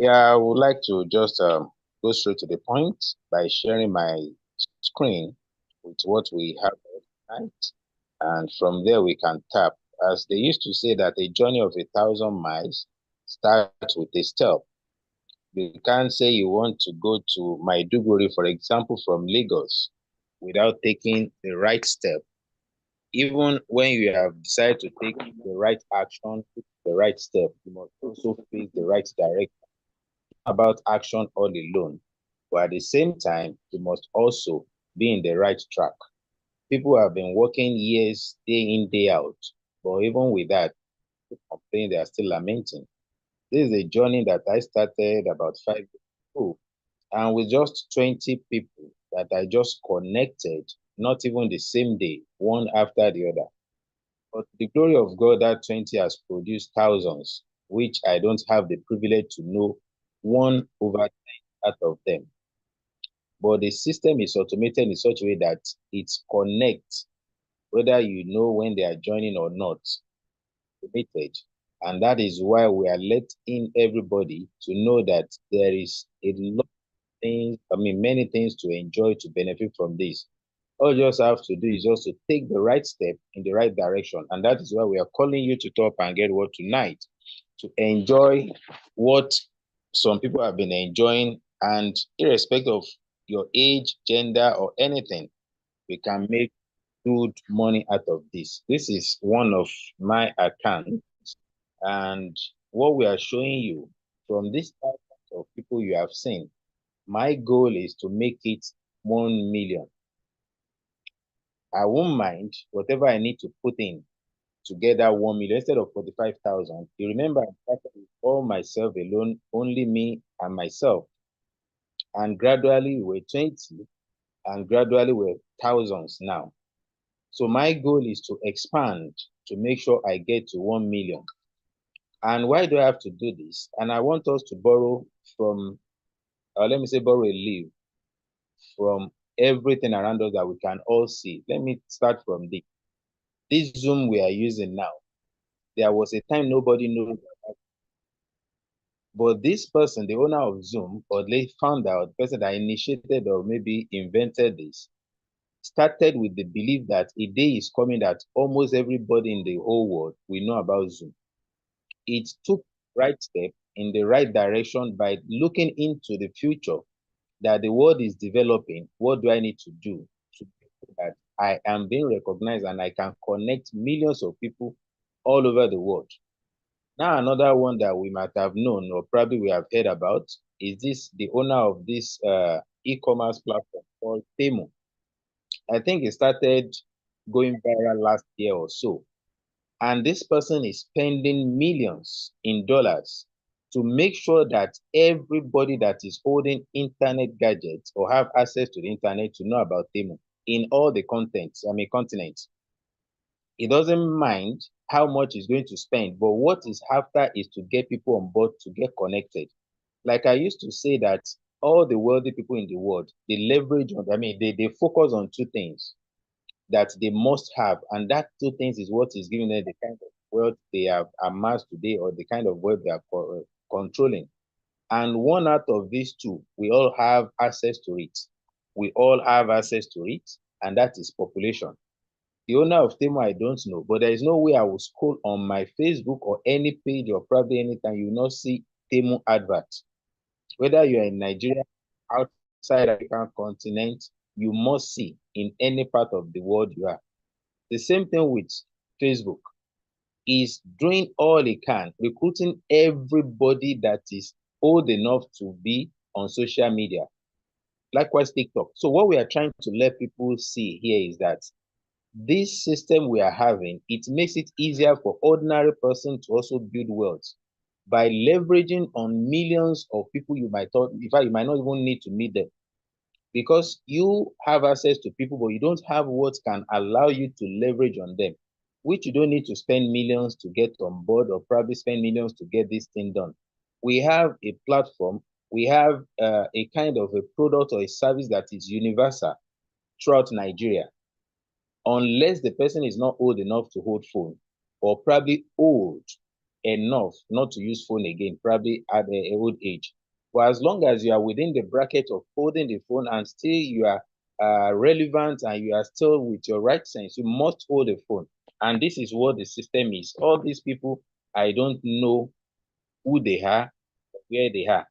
Yeah, I would like to just go straight to the point by sharing my screen with what we have tonight. And from there, we can tap. As they used to say that a journey of 1,000 miles starts with a step. You can't say you want to go to Maiduguri, for example, from Lagos without taking the right step. Even when you have decided to take the right action, the right step, you must also face the right direction about action all alone, but at the same time, you must also be in the right track. People have been working years, day in, day out, but even with that, complain they are still lamenting. This is a journey that I started about 5 years ago, and with just 20 people that I just connected, not even the same day, one after the other. But the glory of God, that 20 has produced thousands, which I don't have the privilege to know one over 10 out of them. But the system is automated in such a way that it connects, whether you know when they are joining or not, automated. And that is why we are letting everybody to know that there is a lot of things, many things to enjoy, to benefit from this. All you just have to do is just to take the right step in the right direction. And that is why we are calling you to top and get what tonight, to enjoy what some people have been enjoying, and irrespective of your age, gender, or anything, we can make good money out of this. This is one of my accounts, and what we are showing you from this type of people you have seen, my goal is to make it 1 million. I won't mind whatever I need to put in to get that 1 million instead of 45,000. You remember, I started with all myself alone, only me and myself. And gradually we're 20, and gradually we're thousands now. So my goal is to expand to make sure I get to 1 million. And why do I have to do this? And I want us to borrow from, let me say, borrow a leaf from everything around us that we can all see. Let me start from this. This Zoom we are using now, there was a time nobody knew about it. But this person, the owner of Zoom, or they found out, the person that initiated or maybe invented this, started with the belief that a day is coming that almost everybody in the whole world will know about Zoom. It took the right step in the right direction by looking into the future that the world is developing. What do I need to do to make that I am being recognized and I can connect millions of people all over the world? Now, another one that we might have known or probably we have heard about is this, the owner of this e-commerce platform called Temu. I think it started going viral last year or so. And this person is spending millions in dollars to make sure that everybody that is holding internet gadgets or have access to the internet to know about Temu in all the continents. He doesn't mind how much he's going to spend, but what is after is to get people on board to get connected. Like I used to say that all the wealthy people in the world, they leverage on, they focus on two things that they must have. And that two things is what is giving them the kind of wealth they have amassed today or the kind of wealth they are controlling. And one out of these two, we all have access to it. We all have access to it, and that is population. The owner of Temu, I don't know, but there is no way I will scroll on my Facebook or any page or probably anytime you will not see Temu adverts. Whether you are in Nigeria, outside African continent, you must see in any part of the world you are. The same thing with Facebook. Is doing all it can, recruiting everybody that is old enough to be on social media. Likewise, TikTok. So what we are trying to let people see here is that this system we are having, it makes it easier for ordinary person to also build wealth by leveraging on millions of people you might thought, in fact, you might not even need to meet them because you have access to people, but you don't have what can allow you to leverage on them, which you don't need to spend millions to get on board or probably spend millions to get this thing done. We have a platform, we have a kind of a product or a service that is universal throughout Nigeria, unless the person is not old enough to hold phone or probably old enough not to use phone again, probably at a old age. But as long as you are within the bracket of holding the phone and still you are relevant and you are still with your right sense, you must hold the phone. And this is what the system is. All these people, I don't know who they are, where they are.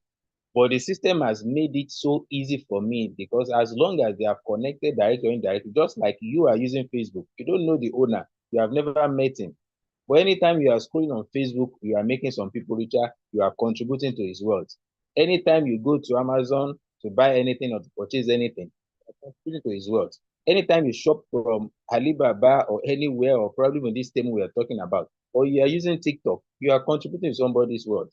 But the system has made it so easy for me because as long as they are connected directly or indirectly, just like you are using Facebook, you don't know the owner, you have never met him. But anytime you are scrolling on Facebook, you are making some people richer, you are contributing to his wealth. Anytime you go to Amazon to buy anything or to purchase anything, you are contributing to his wealth. Anytime you shop from Alibaba or anywhere, or probably in this thing we are talking about, or you are using TikTok, you are contributing to somebody's wealth,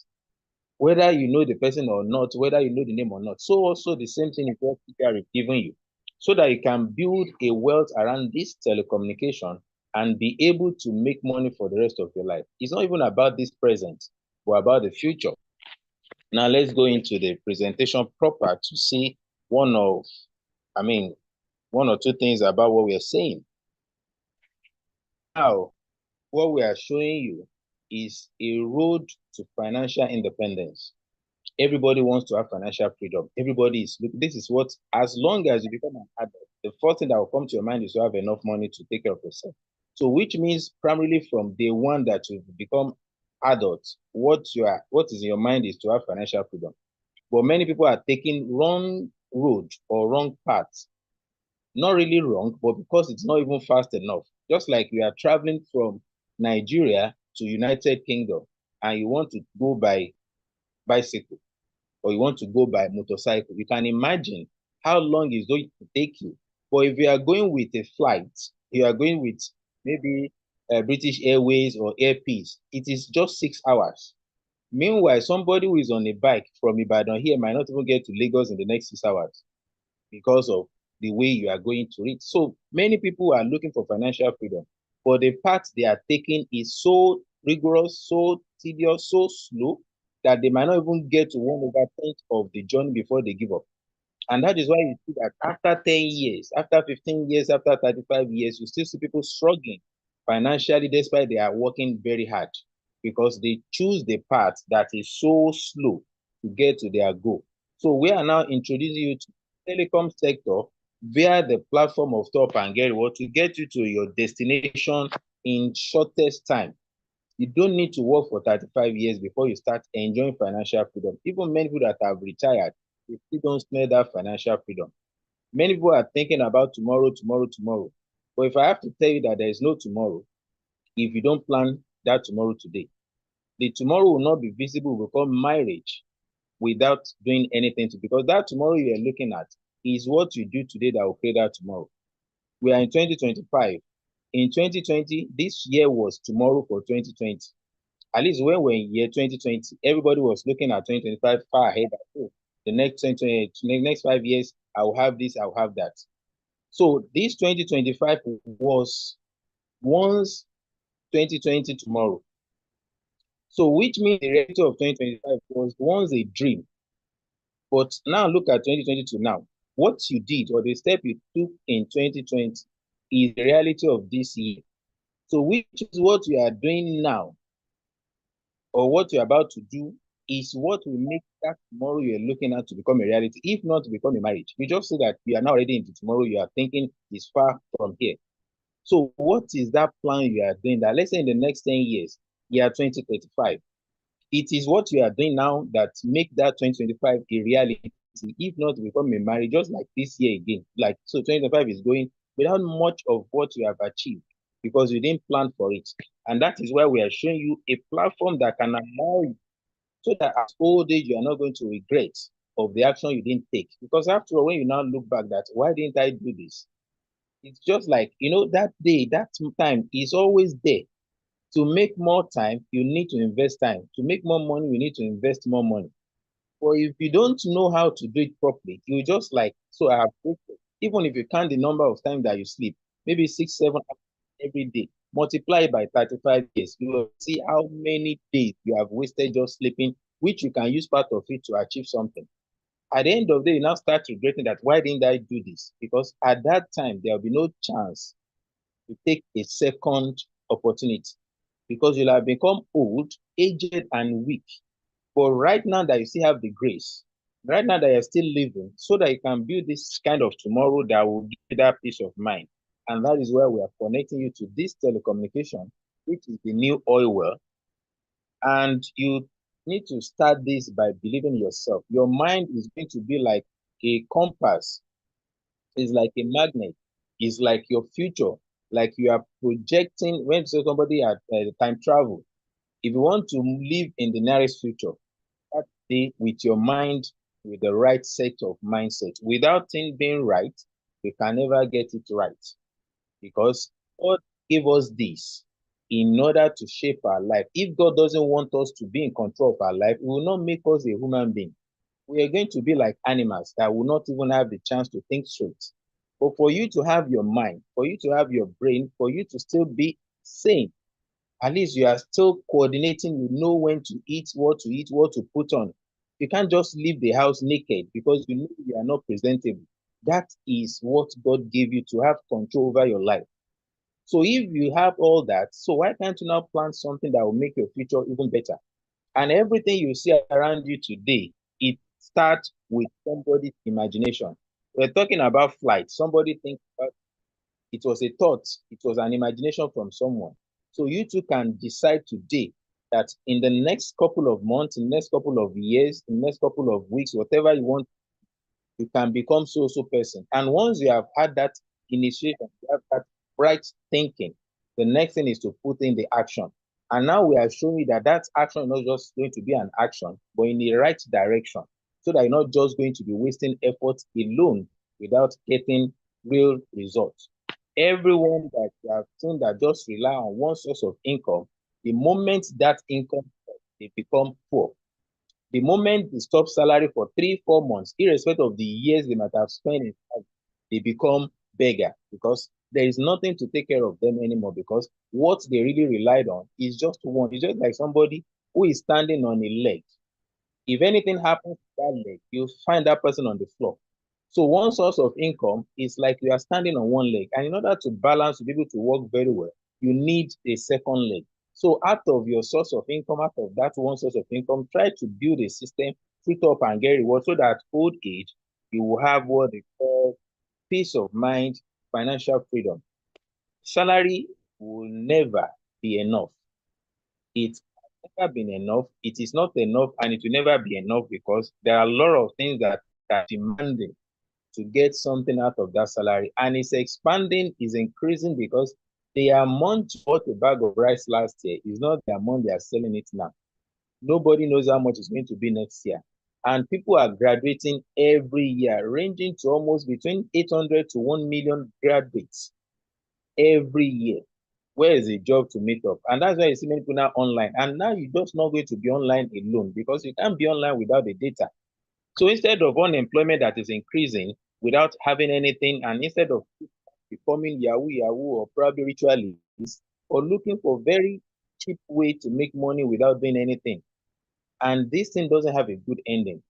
whether you know the person or not, whether you know the name or not. So also the same thing is what people are giving you, so that you can build a wealth around this telecommunication and be able to make money for the rest of your life. It's not even about this present, but about the future. Now let's go into the presentation proper to see one of, I mean, one or two things about what we are saying. Now, what we are showing you is a road to financial independence. Everybody wants to have financial freedom. Everybody is looking. This is what, as long as you become an adult, the first thing that will come to your mind is to have enough money to take care of yourself. So, which means primarily from day one that you become adults, what is in your mind is to have financial freedom. But many people are taking wrong road or wrong paths. Not really wrong, but because it's not even fast enough. Just like you are traveling from Nigeria to United Kingdom and you want to go by bicycle, or you want to go by motorcycle, you can imagine how long it's going to take you. But if you are going with a flight, you are going with maybe British Airways or Air Peace, it is just 6 hours. Meanwhile, somebody who is on a bike from Ibadan here might not even get to Lagos in the next 6 hours because of the way you are going to it. So many people are looking for financial freedom, but the path they are taking is so rigorous, so tedious, so slow that they might not even get to 1/10 of the journey before they give up. And that is why you see that after 10 years, after 15 years, after 35 years, you still see people struggling financially despite they are working very hard because they choose the path that is so slow to get to their goal. So we are now introducing you to the telecom sector via the platform of Top and Get Reward to get you to your destination in shortest time. You don't need to work for 35 years before you start enjoying financial freedom. Even many people that have retired, they still don't smell that financial freedom. Many people are thinking about tomorrow, tomorrow, tomorrow. But if I have to tell you that there is no tomorrow, if you don't plan that tomorrow today, the tomorrow will not be visible, will become marriage without doing anything to, because that tomorrow you are looking at is what you do today that will create that tomorrow. We are in 2025. In 2020, this year was tomorrow for 2020. At least when we're in year 2020, everybody was looking at 2025 far ahead. Oh, the next 20, next 5 years, I will have this, I will have that. So this 2025 was once 2020 tomorrow. So which means the reality of 2025 was once a dream. But now look at 2022 now. What you did or the step you took in 2020 is the reality of this year. So which is what you are doing now or what you're about to do is what will make that tomorrow you're looking at to become a reality, if not to become a marriage. We just say that you are now already into tomorrow, you are thinking is far from here. So what is that plan you are doing that, let's say in the next 10 years, year 2035, it is what you are doing now that make that 2025 a reality, if not to become a marriage, just like this year again. Like, so 2025 is going without much of what you have achieved because you didn't plan for it. And that is why we are showing you a platform that can allow you so that at old age, you are not going to regret of the action you didn't take. Because after all, when you now look back that, why didn't I do this? It's just like, that day, that time is always there. To make more time, you need to invest time. To make more money, you need to invest more money. But if you don't know how to do it properly, you just like, so I have wasted. Even if you count the number of times that you sleep, maybe 6, 7 hours every day, multiply by 35 years, you will see how many days you have wasted just sleeping, which you can use part of it to achieve something. At the end of the day, you now start regretting that, why didn't I do this? Because at that time, there will be no chance to take a second opportunity. because you'll have become old, aged, and weak. But right now that you still have the grace, right now that you're still living, so that you can build this kind of tomorrow that will give you that peace of mind. And that is where we are connecting you to this telecommunication, which is the new oil well. And you need to start this by believing in yourself. Your mind is going to be like a compass, it's like a magnet, it's like your future, like you are projecting when somebody at time travel. If you want to live in the nearest future, that day with your mind, with the right set of mindset. Without things being right, we can never get it right. Because God gave us this in order to shape our life. If God doesn't want us to be in control of our life, He will not make us a human being. We are going to be like animals that will not even have the chance to think straight. But for you to have your mind, for you to have your brain, for you to still be sane, at least you are still coordinating, you know when to eat, what to put on. You can't just leave the house naked because you know you are not presentable. That is what God gave you to have control over your life. So if you have all that, so why can't you now plan something that will make your future even better? And everything you see around you today, it starts with somebody's imagination. We're talking about flight. Somebody thinks about it, was a thought, it was an imagination from someone. So you too can decide today that in the next couple of months, in the next couple of years, in the next couple of weeks, whatever you want, you can become so person. And once you have had that initiation, you have that right thinking, the next thing is to put in the action. And now we are showing you that that action is not just going to be an action, but in the right direction, so that you're not just going to be wasting effort alone without getting real results. Everyone that you have seen that just rely on one source of income, the moment that income, they become poor. The moment they stop salary for 3, 4 months, irrespective of the years they might have spent in salary, they become beggar because there is nothing to take care of them anymore, because what they really relied on is just one. It's just like somebody who is standing on a leg. If anything happens to that leg, you find that person on the floor. So one source of income is like you are standing on one leg. And in order to balance, to be able to work very well, you need a second leg. So out of your source of income, out of that one source of income, try to build a system, fit up and get reward, so that old age, you will have what they call peace of mind, financial freedom. Salary will never be enough. It's never been enough. It is not enough, and it will never be enough, because there are a lot of things that are demanding to get something out of that salary. And it's expanding, is increasing, because the amount you bought a bag of rice last year is not the amount they are selling it now. Nobody knows how much it's going to be next year. And people are graduating every year, ranging to almost between 800 to 1 million graduates every year. Where is a job to meet up? And that's why you see many people now online. And now you're just not going to be online alone, because you can't be online without the data. So instead of unemployment that is increasing without having anything, and instead of becoming Yahoo or probably ritualists, or looking for very cheap way to make money without doing anything, and this thing doesn't have a good ending.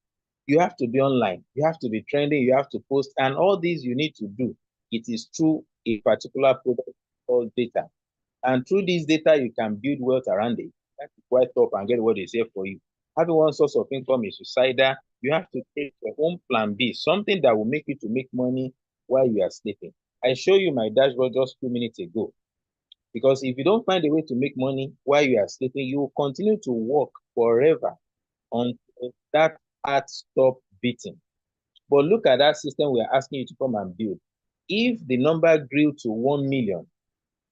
You have to be online, you have to be trending, you have to post, and all these you need to do. It is through a particular product called data. And through this data, you can build wealth around it. That is quite top and get what they say for you. Having one source of income is suicidal. You have to take your own plan B, something that will make you to make money while you are sleeping. I showed you my dashboard just 2 minutes ago. Because if you don't find a way to make money while you are sleeping, you will continue to work forever until that heart stop beating. But look at that system we are asking you to come and build. If the number grew to 1 million,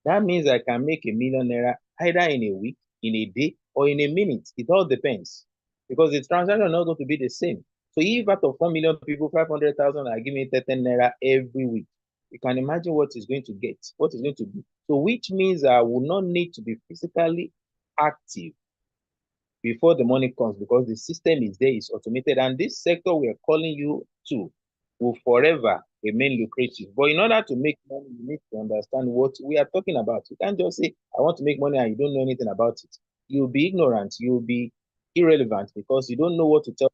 that means I can make ₦1 million either in a week, in a day, or in a minute. It all depends. Because the transaction is not going to be the same. So if out of 1 million people, 500,000 are giving me 13 naira every week, you can imagine what it's going to get, what it's going to do. So which means I will not need to be physically active before the money comes, because the system is there, it's automated. And this sector we are calling you to will forever remain lucrative. But in order to make money, you need to understand what we are talking about. You can't just say, I want to make money, and you don't know anything about it. You'll be ignorant, you'll be irrelevant, because you don't know what to tell.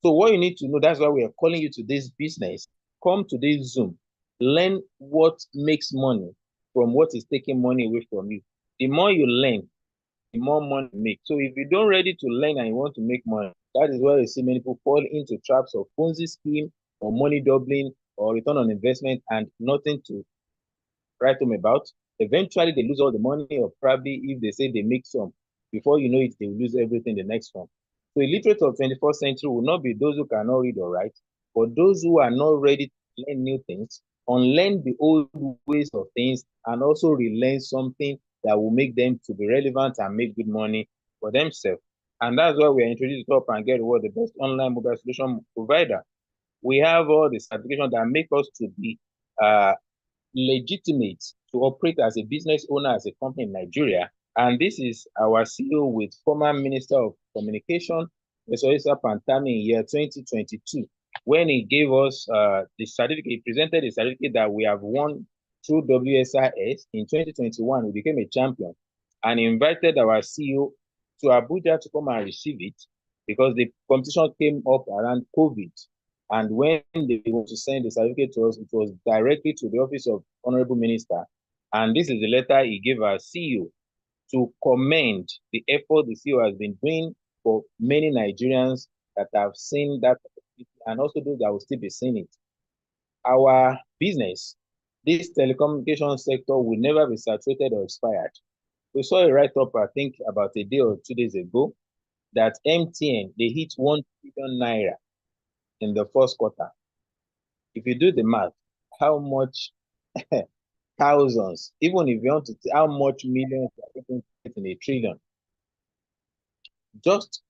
So what you need to know, that's why we are calling you to this business. Come to this Zoom, learn what makes money from what is taking money away from you. The more you learn, the more money you make. So if you don't ready to learn and you want to make money, that is where you see many people fall into traps of Ponzi scheme or money doubling or return on investment and nothing to write home about. Eventually, they lose all the money, or probably if they say they make some, before you know it, they will lose everything the next one. So, illiterate of 21st century will not be those who cannot read or write, but those who are not ready to learn new things, unlearn the old ways of things, and also relearn something that will make them to be relevant and make good money for themselves. And that's why we are introduced to Top and Get Reward, the best online mobile solution provider. We have all the certifications that make us to be legitimate to operate as a business owner, as a company in Nigeria. And this is our CEO with former Minister of Communication, Mr. Isa Pantami, in year 2022, when he gave us the certificate, he presented the certificate that we have won through WSIS. In 2021, we became a champion and invited our CEO to Abuja to come and receive it because the competition came up around COVID. And when they want to send the certificate to us, it was directly to the office of Honorable Minister. And this is the letter he gave our CEO to commend the effort the CEO has been doing for many Nigerians that have seen that, and also those that will still be seeing it. Our business, this telecommunication sector, will never be saturated or expired. We saw a write-up, I think, about a day or 2 days ago, that MTN, they hit 1 trillion naira in the first quarter. If you do the math, how much thousands, even if you want to see how much millions are people in a trillion, just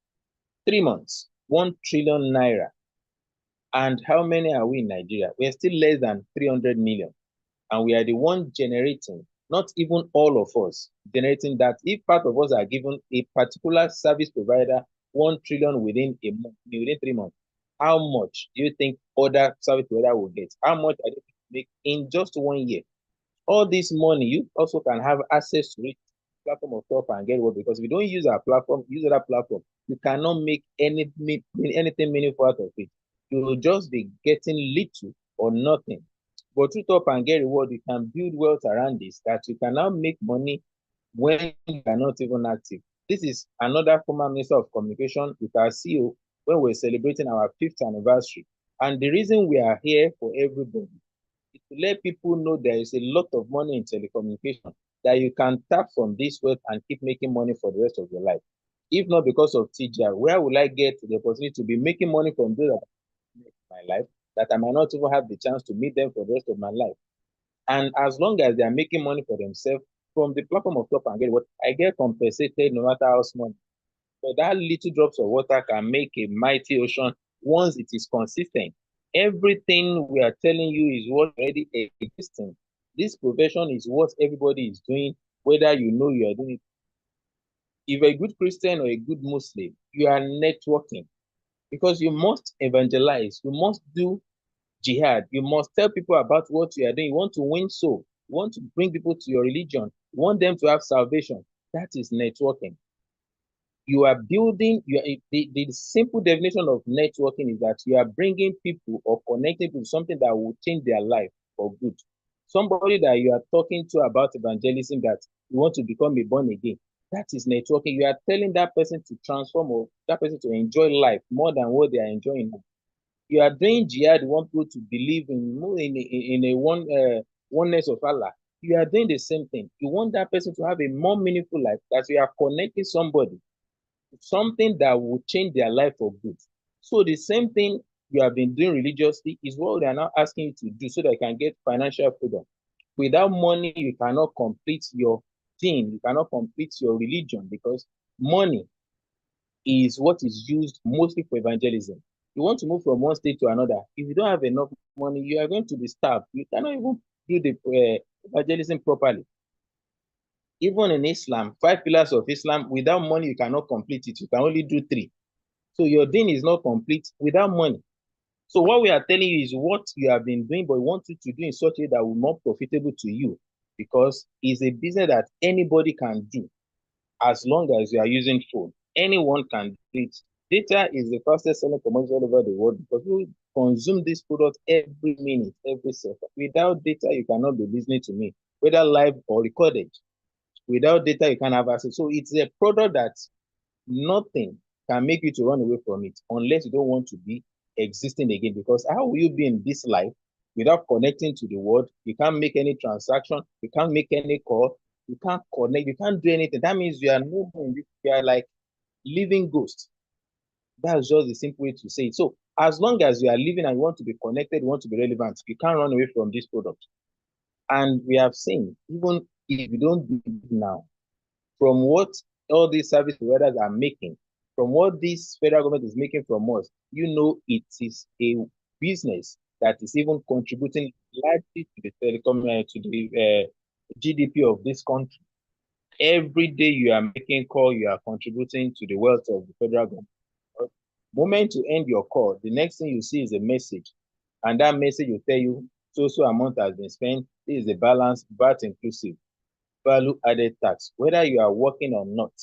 3 months, 1 trillion naira. And how many are we in Nigeria? We are still less than 300 million. And we are the one generating, not even all of us, generating that. If part of us are given a particular service provider 1 trillion within a month, within 3 months, how much do you think other service provider will get? How much are they make in just 1 year? All this money, you also can have access to it, platform of Top and Get What, because if you don't use our platform, use other platform, you cannot make anything meaningful out of it. You will just be getting little or nothing. But through Top and Get Reward, you can build wealth around this, that you can now make money when you are not even active. This is another former Minister of Communication with our CEO when we're celebrating our 5th anniversary. And the reason we are here for everybody is to let people know there is a lot of money in telecommunication that you can tap from this wealth and keep making money for the rest of your life. If not because of TGR, where will I get the opportunity to be making money from those that make my life that I might not even have the chance to meet them for the rest of my life? And as long as they are making money for themselves from the platform of Top and Get What, I get compensated no matter how small. So that little drops of water can make a mighty ocean once it is consistent. Everything we are telling you is what already existing. This profession is what everybody is doing, whether you know you are doing it. If you're a good Christian or a good Muslim, you are networking because you must evangelize, you must do jihad, you must tell people about what you are doing. You want to win soul, you want to bring people to your religion, you want them to have salvation. That is networking. You are building, the simple definition of networking is that you are bringing people or connecting to something that will change their life for good. Somebody that you are talking to about evangelism, that you want to become a born again, that is networking. You are telling that person to transform, or that person to enjoy life more than what they are enjoying. You are doing jihad, you want people to believe in a oneness of Allah. You are doing the same thing. You want that person to have a more meaningful life, that you are connecting somebody, something that will change their life for good. So the same thing you have been doing religiously is what they are now asking you to do so that you can get financial freedom. Without money, you cannot complete your thing, you cannot complete your religion, because money is what is used mostly for evangelism. You want to move from one state to another. If you don't have enough money, you are going to be starved. You cannot even do the evangelism properly. Even in Islam, 5 pillars of Islam, without money, you cannot complete it. You can only do 3. So your deen is not complete without money. So what we are telling you is what you have been doing, but we want you to do in such a way that will be more profitable to you, because it's a business that anybody can do as long as you are using phone. Anyone can do it. Data is the fastest selling commodity all over the world because we consume this product every minute, every second. Without data, you cannot be listening to me, whether live or recorded. Without data, you can't have access. So it's a product that nothing can make you to run away from it unless you don't want to be existing again. Because how will you be in this life without connecting to the world? You can't make any transaction, you can't make any call, you can't connect, you can't do anything. That means you are no more, you are like living ghost. That's just the simple way to say it. So as long as you are living and you want to be connected, you want to be relevant, you can't run away from this product. And we have seen, even if you don't do it now, from what all these service providers are making, from what this federal government is making from us, you know, it is a business that is even contributing largely to the telecom, to the GDP of this country. Every day you are making call, you are contributing to the wealth of the federal government. The moment you end your call, the next thing you see is a message, and that message will tell you so amount has been spent. This is the balance, VAT inclusive, value added tax. Whether you are working or not,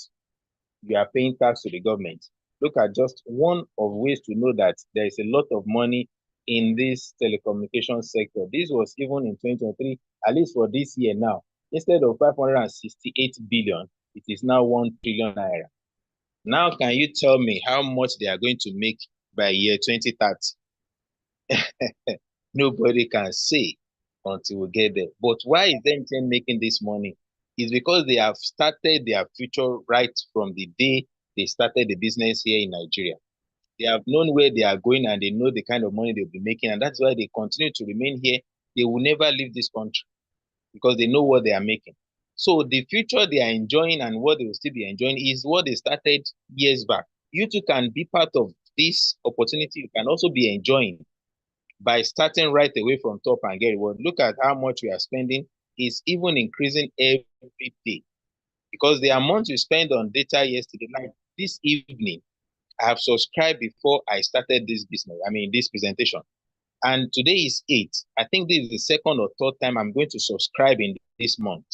you are paying tax to the government. Look at just one of ways to know that there is a lot of money in this telecommunication sector. This was even in 2023, at least for this year now. Instead of 568 billion, it is now 1 trillion naira. Now, can you tell me how much they are going to make by year 2030? Nobody can say until we get there. But why is MTN making this money? It's because they have started their future right from the day they started the business here in Nigeria. They have known where they are going and they know the kind of money they'll be making. And that's why they continue to remain here. They will never leave this country because they know what they are making. So the future they are enjoying and what they will still be enjoying is what they started years back. You too can be part of this opportunity. You can also be enjoying by starting right away from top and get reward. Look at how much we are spending. Is even increasing every day because the amount you spend on data yesterday, like this evening, I have subscribed before I started this business. I mean, this presentation. And today is 8. I think this is the second or third time I'm going to subscribe in this month.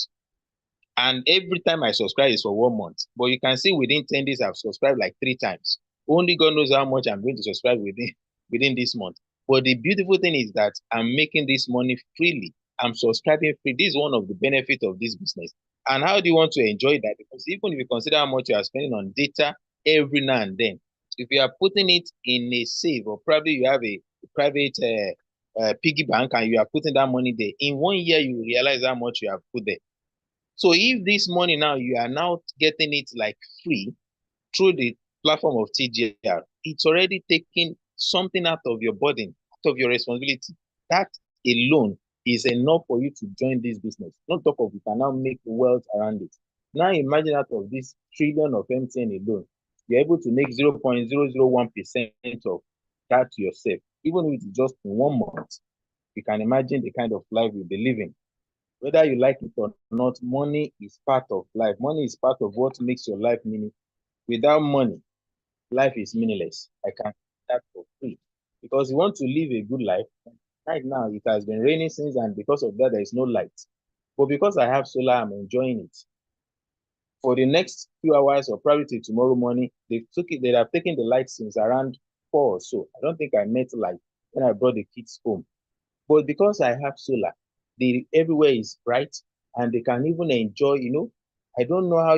And every time I subscribe is for 1 month. But you can see within 10 days, I've subscribed like 3 times. Only God knows how much I'm going to subscribe within this month. But the beautiful thing is that I'm making this money freely. I'm subscribing free. This is one of the benefits of this business. And how do you want to enjoy that? Because even if you consider how much you are spending on data every now and then, if you are putting it in a safe or probably you have a private piggy bank and you are putting that money there, in 1 year, you realize how much you have put there. So if this money now, you are now getting it like free through the platform of TGR, it's already taking something out of your burden, out of your responsibility. That alone is enough for you to join this business. Not talk of you can now make wealth around it. Now imagine out of this trillion of MTN alone, you're able to make 0.001% of that yourself. Even if it's just in 1 month, you can imagine the kind of life you'll be living. Whether you like it or not, money is part of life. Money is part of what makes your life meaningful. Without money, life is meaningless. I can that for free. Because you want to live a good life. Right now, it has been raining since, and because of that, there is no light. But because I have solar, I'm enjoying it. For the next few hours or probably till tomorrow morning, they have taken the light since around 4 or so. I don't think I met light when I brought the kids home. But because I have solar, everywhere is bright and they can even enjoy, I don't know how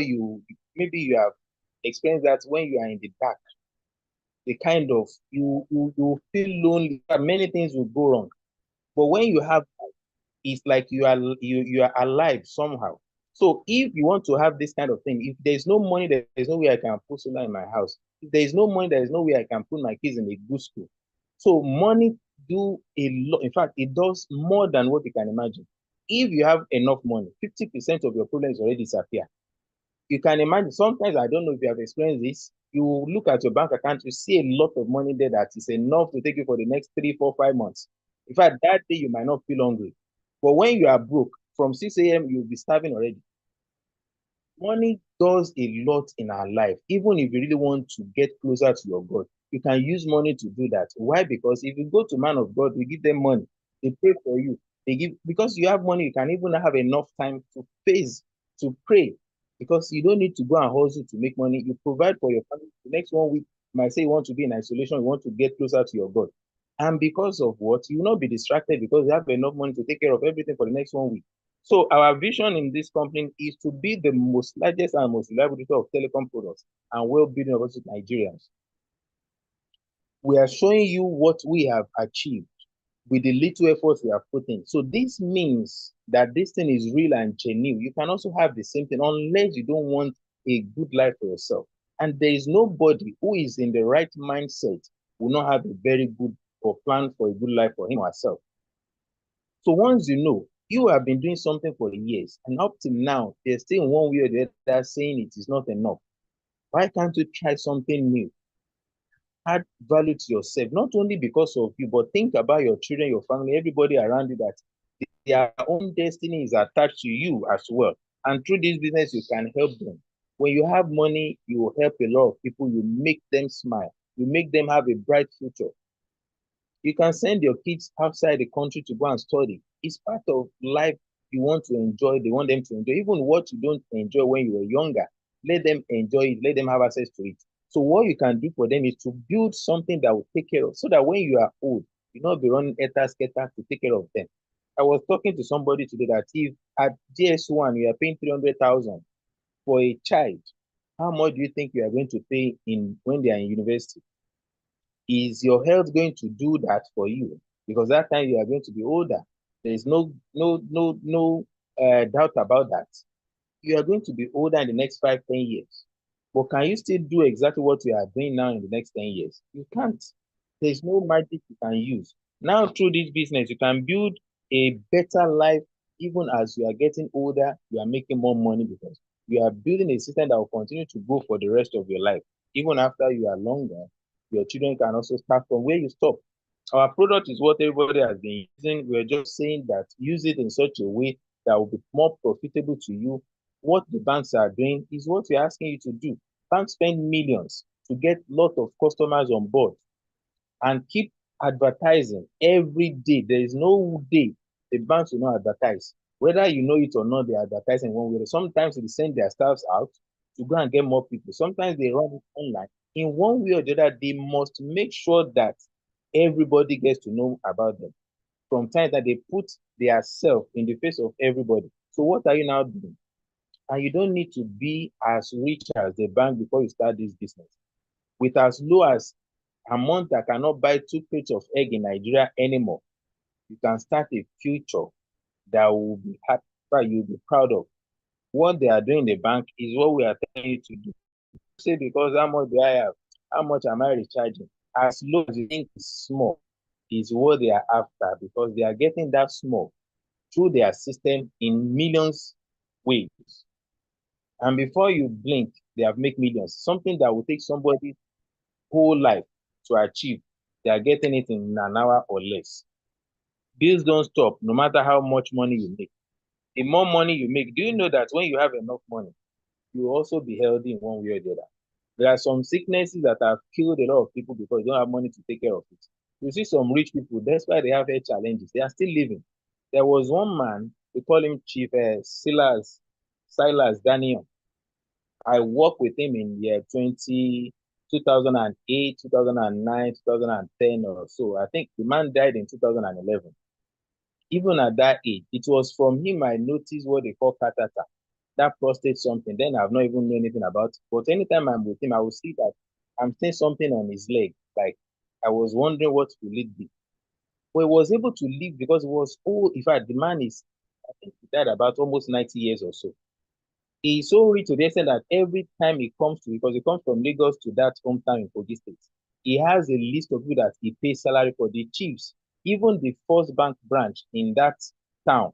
maybe you have experienced that when you are in the dark, the kind of, you feel lonely, many things will go wrong. But when you have, it's like you are alive somehow. So if you want to have this kind of thing, if there's no money, there's no way I can put solar in my house. If there's no money, there's no way I can put my kids in a good school. So money do a lot. In fact, it does more than what you can imagine. If you have enough money, 50% of your problems already disappear. You can imagine, sometimes, I don't know if you have experienced this, you look at your bank account, you see a lot of money there that is enough to take you for the next 3, 4, 5 months. In fact, that day you might not feel hungry. But when you are broke, from 6 a.m., you'll be starving already. Money does a lot in our life. Even if you really want to get closer to your God, you can use money to do that. Why? Because if you go to man of God, you give them money, they pray for you. Because you have money, you can even have enough time to pray. Because you don't need to go and hustle to make money. You provide for your family. The next 1 week, you might say you want to be in isolation, you want to get closer to your God. And because of what? You will not be distracted because you have enough money to take care of everything for the next 1 week. So our vision in this company is to be the most largest and most reliable distributor of telecom products and well-being of Nigerians. We are showing you what we have achieved with the little efforts we have put in. So this means that this thing is real and genuine. You can also have the same thing unless you don't want a good life for yourself. And there is nobody who is in the right mindset will not have a very good or plan for a good life for him or herself. So once you know, you have been doing something for years, and up till now, they're still in one way or the other saying it is not enough. Why can't you try something new? Add value to yourself, not only because of you, but think about your children, your family, everybody around you, that their own destiny is attached to you as well. And through this business, you can help them. When you have money, you will help a lot of people. You make them smile. You make them have a bright future. You can send your kids outside the country to go and study. It's part of life you want to enjoy. They want them to enjoy. Even what you don't enjoy when you were younger, let them enjoy it. Let them have access to it. So what you can do for them is to build something that will take care of, so that when you are old, you not be running scatter to take care of them. I was talking to somebody today that if at JS1 you are paying 300,000 for a child, how much do you think you are going to pay in when they are in university? Is your health going to do that for you? Because that time you are going to be older. There is no doubt about that. You are going to be older in the next 5, 10 years. But can you still do exactly what you are doing now in the next 10 years? You can't. There's no magic you can use. Now, through this business, you can build a better life. Even as you are getting older, you are making more money because you are building a system that will continue to go for the rest of your life. Even after you are longer, your children can also start from where you stop. Our product is what everybody has been using. We're just saying that use it in such a way that will be more profitable to you. What the banks are doing is what we're asking you to do. Banks spend millions to get a lot of customers on board and keep advertising every day. There is no day the banks will not advertise. Whether you know it or not, they're advertising one way. Sometimes they send their staffs out to go and get more people. Sometimes they run it online. In one way or the other, they must make sure that everybody gets to know about them. From time that they put their self in the face of everybody. So what are you now doing? And you don't need to be as rich as the bank before you start this business. With as low as a month that cannot buy 2 crates of egg in Nigeria anymore, you can start a future that will be happy, you'll be proud of. What they are doing in the bank is what we are telling you to do. Say, because how much do I have? How much am I recharging? As low as you think is small, is what they are after, because they are getting that small through their system in millions ways. And before you blink, they have made millions. Something that will take somebody's whole life to achieve, they are getting it in an hour or less. Bills don't stop, no matter how much money you make. The more money you make, do you know that when you have enough money, you will also be healthy in one way or the other? There are some sicknesses that have killed a lot of people because you don't have money to take care of it. You see some rich people, despite they have health challenges, they are still living. There was one man, we call him Chief Silas Daniel. I worked with him in year 2008, 2009, 2010 or so. I think the man died in 2011. Even at that age, it was from him I noticed what they call catheter, that prostate something. Then I've not even known anything about it. But anytime I'm with him, I will see that I'm seeing something on his leg. Like I was wondering what will it be. But he was able to live because he was old. In fact, the man is, I think he died about almost 90 years or so. He's so rich to the extent that every time he comes to, because he comes from Lagos to that hometown in Kogi State, he has a list of people that he pays salary for, the chiefs, even the First Bank branch in that town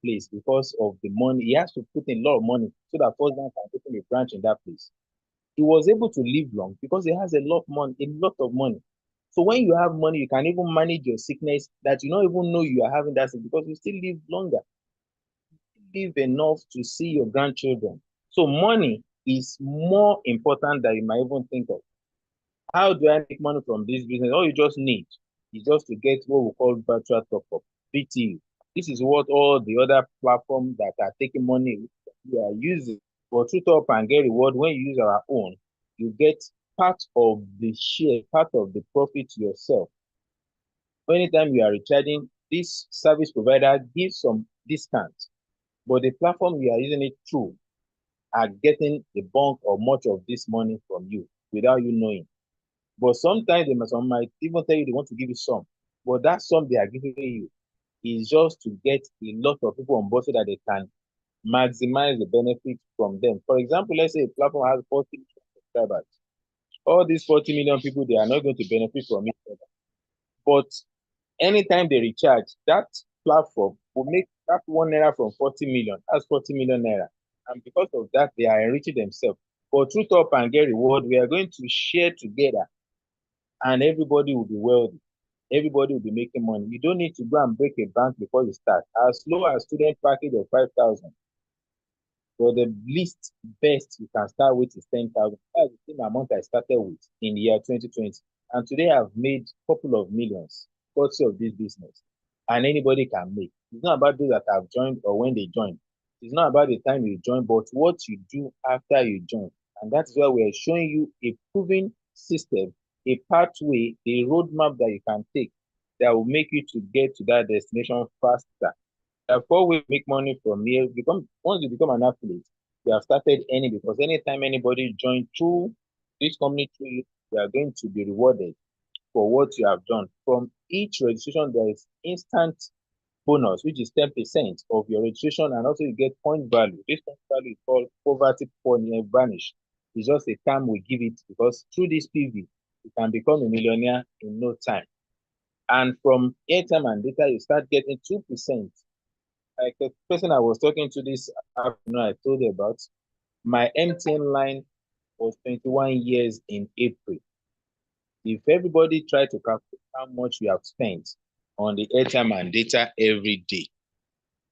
place, because of the money. He has to put in a lot of money so that First Bank can open a branch in that place. He was able to live long because he has a lot of money, a lot of money. So when you have money, you can even manage your sickness that you don't even know you are having that sickness, because you still live longer, live enough to see your grandchildren. So money is more important than you might even think of. How do I make money from this business? All you just need is just to get what we call virtual top-up, VTU. This is what all the other platforms that are taking money we are using. For true top and get reward, when you use our own, you get part of the share, part of the profit yourself. Anytime you are recharging this service provider gives some discount, but the platform you are using it through are getting a bulk or much of this money from you without you knowing. But sometimes some might even tell you they want to give you some, but that sum they are giving you is just to get a lot of people on board so that they can maximize the benefit from them. For example, let's say a platform has 40 million subscribers. All these 40 million people, they are not going to benefit from it. But anytime they recharge, that platform will make that 1 naira from 40 million. That's 40 million naira. And because of that, they are enriching themselves. But through Top and Get Reward, we are going to share together and everybody will be wealthy. Everybody will be making money. You don't need to go and break a bank before you start. As low as student package of 5,000. For the least best you can start with is 10,000. That's the same amount I started with in the year 2020. And today I've made a couple of millions courtesy of this business. And anybody can make. It's not about those that have joined or when they join. It's not about the time you join, but what you do after you join. And that's why we're showing you a proven system, a pathway, a roadmap that you can take that will make you to get to that destination faster. There are 4 ways to make money from here. Once you become an affiliate, you have started earning because anytime anybody joins through this company through you, you are going to be rewarded for what you have done. From each registration, there is instant bonus, which is 10% of your registration, and also you get point value. This point value is called poverty point vanish. It's just a term we give it because through this PV, you can become a millionaire in no time. And from airtime and data, you start getting 2%. Like the person I was talking to this afternoon, I told you about, my MTN line was 21 years in April. If everybody try to calculate how much you have spent on the airtime and data every day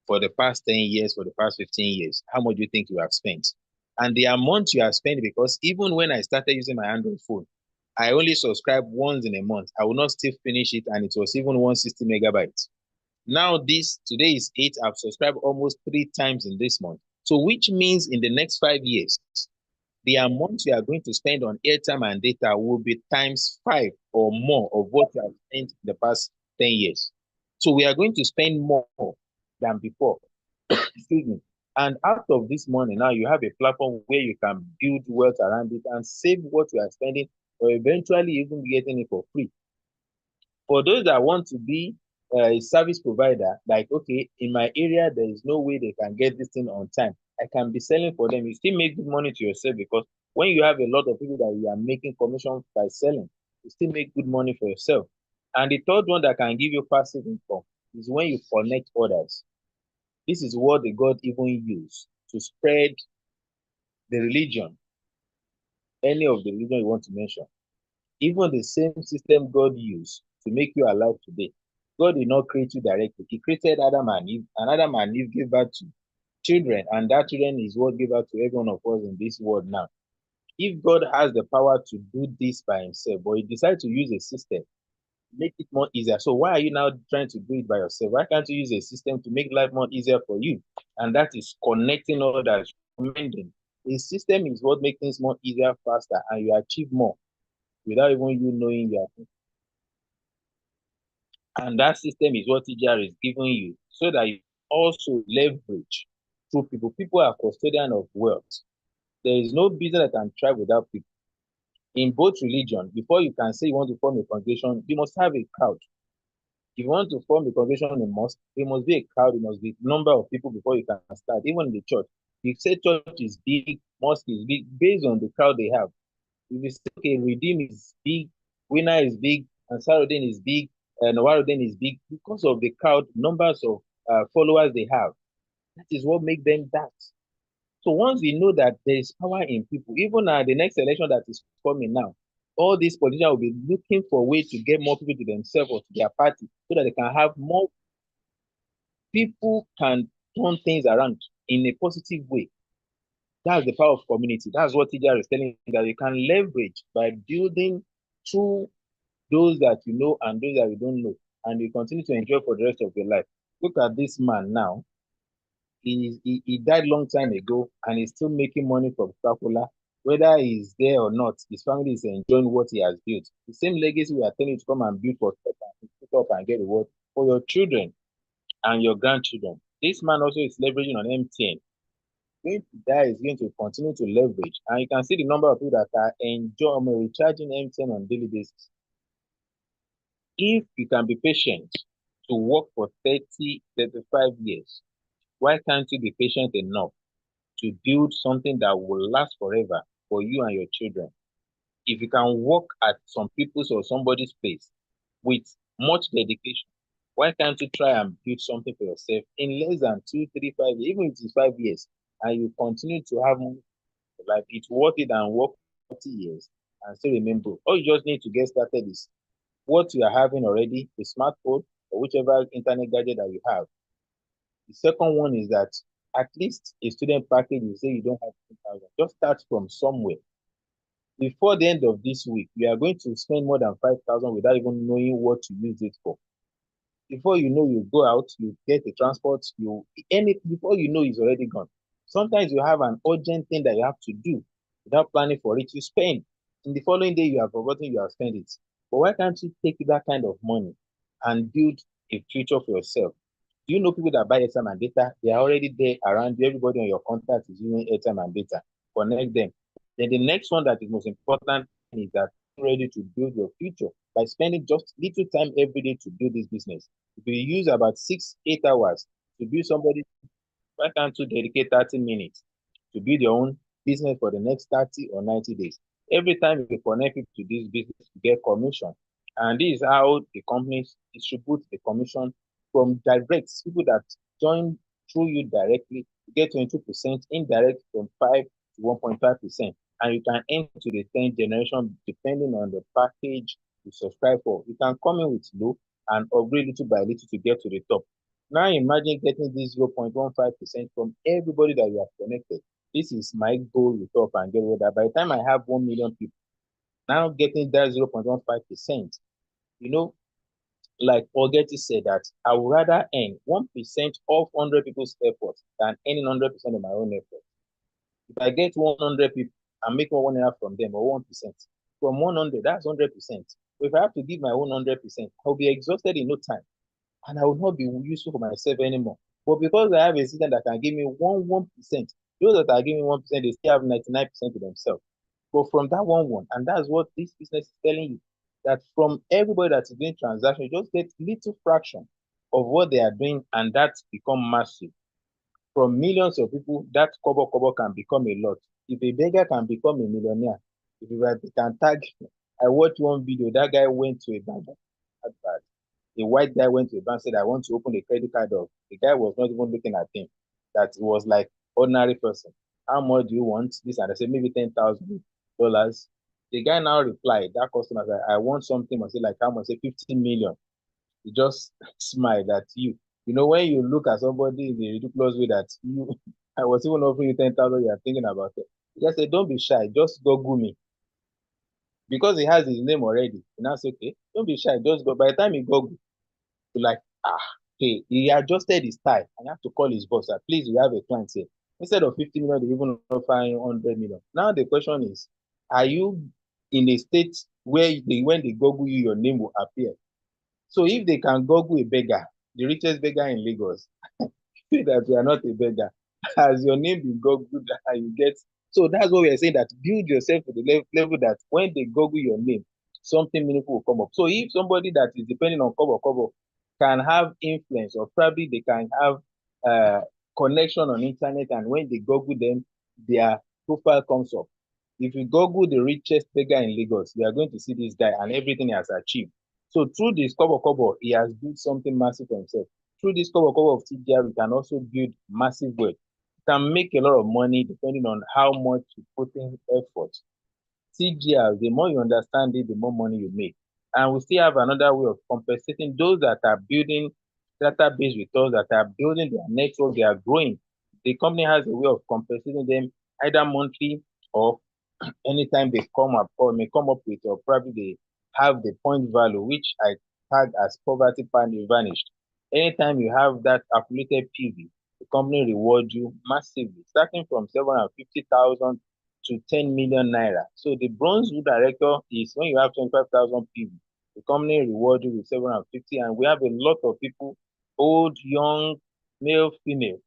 for the past 10 years, for the past 15 years, how much do you think you have spent? And the amount you have spent, because even when I started using my Android phone, I only subscribe once in a month. I will not still finish it, and it was even 160 megabytes. Now today is 8. I've subscribed almost 3 times in this month. So which means in the next 5 years, the amount you are going to spend on airtime and data will be times 5 or more of what you have spent in the past 10 years. So we are going to spend more than before. Excuse me. And out of this money, now you have a platform where you can build wealth around it and save what you are spending, or eventually even getting it for free. For those that want to be a service provider, like, okay, in my area, there is no way they can get this thing on time. I can be selling for them. You still make good money to yourself because when you have a lot of people that you are making commission by selling, you still make good money for yourself. And the third one that can give you passive income is when you connect others. This is what the God even used to spread the religion, any of the religion you want to mention. Even the same system God used to make you alive today. God did not create you directly. He created Adam and Eve, and Adam and Eve gave birth to children, and that children is what gave birth to every one of us in this world now. If God has the power to do this by himself, but he decided to use a system, make it more easier. So why are you now trying to do it by yourself? Why can't you use a system to make life more easier for you? And that is connecting others, recommending. A system is what makes things more easier, faster, and you achieve more without even you knowing you are. And that system is what TGR is giving you so that you also leverage through people. People are custodian of wealth. There is no business that can thrive without people. In both religion, before you can say you want to form a congregation, you must have a crowd. If you want to form a congregation in mosque, there must be a crowd, there must be a number of people before you can start. Even in the church, you say church is big, mosque is big, based on the crowd they have. If you say, okay, Redeem is big, Winner is big, and Sarodin is big, and Warodin is big, because of the crowd, numbers of followers they have. That is what makes them that. So once we know that there is power in people, even the next election that is coming now, all these politicians will be looking for a way to get more people to themselves or to their party so that they can have more people can turn things around in a positive way. That's the power of community. That's what TJR is telling you, that you can leverage by building through those that you know and those that you don't know, and you continue to enjoy for the rest of your life. Look at this man now. He died long time ago, and he's still making money from Coca-Cola. Whether he's there or not, his family is enjoying what he has built. The same legacy we are telling you to come and build for Step and get reward. for your children and your grandchildren. This man also is leveraging on MTN. Going to die is going to continue to leverage, and you can see the number of people that are enjoying recharging MTN on daily basis. If you can be patient to work for 30, 35 years, why can't you be patient enough to build something that will last forever for you and your children? If you can work at some people's or somebody's place with much dedication, why can't you try and build something for yourself in less than 2, 3, 5 years, even if it's 5 years, and you continue to have money for life? It's worth it and work 40 years and still remain broke. All you just need to get started is what you are having already, a smartphone or whichever internet gadget that you have. The second one is that at least a student package, you say you don't have 2,000. Just start from somewhere. Before the end of this week, you are going to spend more than 5,000 without even knowing what to use it for. Before you know, you go out, you get the transport, before you know, it's already gone. Sometimes you have an urgent thing that you have to do without planning for it. You spend. In the following day, you have forgotten you have spent it. But why can't you take that kind of money and build a future for yourself? Do you know people that buy airtime and data? They are already there around you. Everybody on your contact is using airtime and data. Connect them. Then the next one that is most important is that you're ready to build your future by spending just little time every day to build this business. If you use about 6, 8 hours to build somebody, why can't you dedicate 30 minutes to build your own business for the next 30 or 90 days? Every time you connect people to this business, you get commission. And this is how the companies distribute the commission from direct people that join through you directly. You get 22%, indirect from 5 to 1.5%. And you can enter to the 10th generation depending on the package you subscribe for. You can come in with low and upgrade little by little to get to the top. Now imagine getting this 0.15% from everybody that you have connected. This is my goal with top and get with that. By the time I have 1 million people, now getting that 0.15%, you know, like Ogeti said that I would rather earn 1% of 100 people's effort than earning 100% of my own effort. If I get 100 people and make 1.5 from them or 1%, from 100, that's 100%. But if I have to give my own 100%, I'll be exhausted in no time and I will not be useful for myself anymore. But because I have a system that can give me 1%, those that are giving 1%, they still have 99% to themselves. But from that one, and that's what this business is telling you, that from everybody that is doing transactions, just get little fraction of what they are doing, and that become massive. From millions of people, that kobo can become a lot. If a beggar can become a millionaire, if you can tag, I watched one video, that guy went to a bank, a white guy went to a bank, said, I want to open a credit card of. The guy was not even looking at him. That was like ordinary person. How much do you want? This and I said, maybe $10,000. The guy now replied, that customer said, I want something. I said, like how much? Say 15 million. He just smiled at you. You know, when you look at somebody in a ridiculous way that you, I was even offering you 10,000, you are thinking about it. He just said, don't be shy, just Google me. Because he has his name already. And now say, okay, don't be shy, just go. By the time he Google, to like, okay, he adjusted his tie and have to call his boss. Please, we have a client here. Instead of 50 million, they even offer 100 million. Now the question is, are you in a state where when they Google you, your name will appear? So if they can Google a beggar, the richest beggar in Lagos, say that you are not a beggar, as your name be Googled and you get. So that's what we are saying, that build yourself to the level that when they Google your name, something meaningful will come up. So if somebody that is depending on cover can have influence, or probably they can have connection on internet, and when they Google them, their profile comes up. If you Google the richest beggar in Lagos, you are going to see this guy and everything he has achieved. So through this cover, he has built something massive for himself. Through this cover of TGR, we can also build massive wealth. You can make a lot of money depending on how much you put in effort. TGR, the more you understand it, the more money you make. And we still have another way of compensating those that are building database with us, that are building their network, they are growing. The company has a way of compensating them either monthly or anytime they come up, or may come up with, or probably they have the point value, which I tag as poverty vanished. Anytime you have that accumulated PV, the company reward you massively, starting from 750,000 to 10 million naira. So the bronze director is when you have 25,000 PV. the company reward you with 750, and we have a lot of people, old, young, male, female,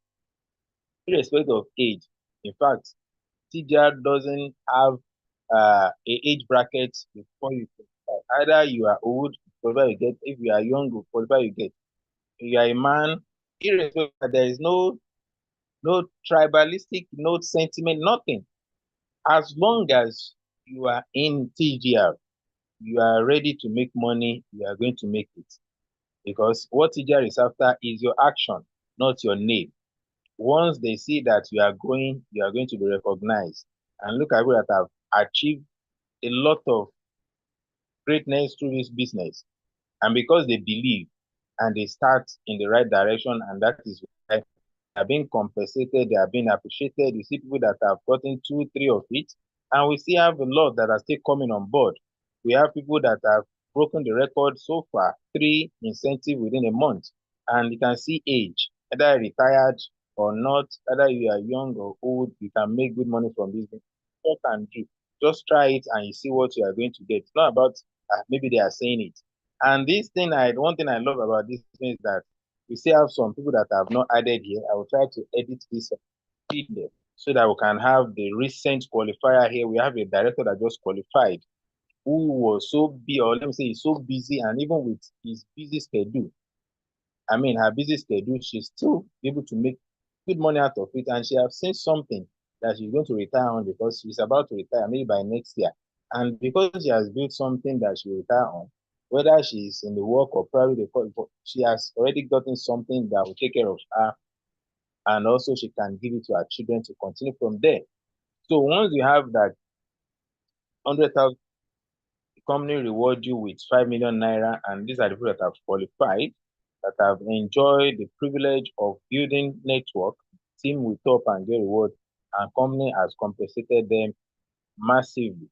irrespective of age. In fact, TGR doesn't have a age bracket before you qualify. Either you are old, qualify you get. If you are young, you qualify you get. If you are a man, irrespective, there is no tribalistic, no sentiment, nothing. As long as you are in TGR, you are ready to make money, you are going to make it. Because what TGR is after is your action, not your name. Once they see that you are going to be recognized. And look at people that have achieved a lot of greatness through this business. And because they believe and they start in the right direction, and that is why they are being compensated, they are being appreciated. You see people that have gotten two, three of it, and we still have a lot that are still coming on board. We have people that have broken the record so far, 3 incentive within a month, and you can see age, either retired or not, either you are young or old, you can make good money from this. What can do? Just try it and you see what you are going to get. It's not about maybe they are saying it. And this thing, one thing I love about this thing is that we still have some people that have not added here. I will try to edit this so that we can have the recent qualifier here. We have a director that just qualified who was so busy, or let me say, he's so busy, and even with his busy schedule, I mean, her busy schedule, she's still able to make good money out of it. And she has seen something that she's going to retire on because she's about to retire maybe by next year. And because she has built something that she will retire on, whether she's in the work or private, she has already gotten something that will take care of her. And also she can give it to her children to continue from there. So once you have that 100,000, the company reward you with 5 million naira, and these are the people that have qualified, that have enjoyed the privilege of building network, team will top and get reward, and company has compensated them massively,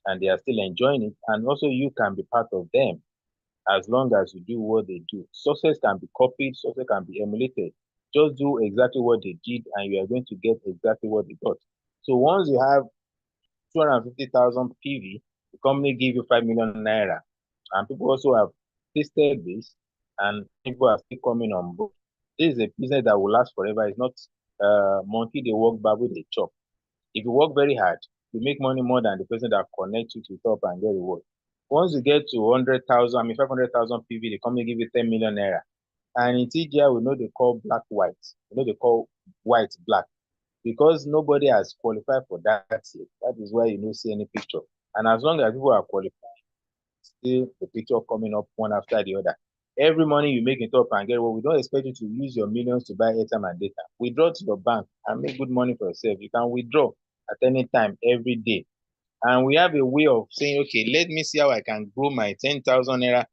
and they are still enjoying it. And also you can be part of them as long as you do what they do. Success can be copied, success can be emulated. Just do exactly what they did, and you are going to get exactly what they got. So once you have 250,000 PV, the company give you 5 million naira. And people also have tasted this, and people are still coming on board. This is a business that will last forever. It's not monkey they work, babu they chop. If you work very hard, you make money more than the person that connects you to top and get reward. Once you get to 100,000, 500,000 PV, the company give you 10 million naira. And in TGI, we know they call black white. We know they call white black because nobody has qualified for that yet. That is why you don't see any picture. And as long as people are qualified, still the picture coming up one after the other. Every money you make in top and get well, we don't expect you to use your millions to buy airtime and data. Withdraw to your bank and make good money for yourself. You can withdraw at any time, every day. And we have a way of saying, okay, let me see how I can grow my 10,000 naira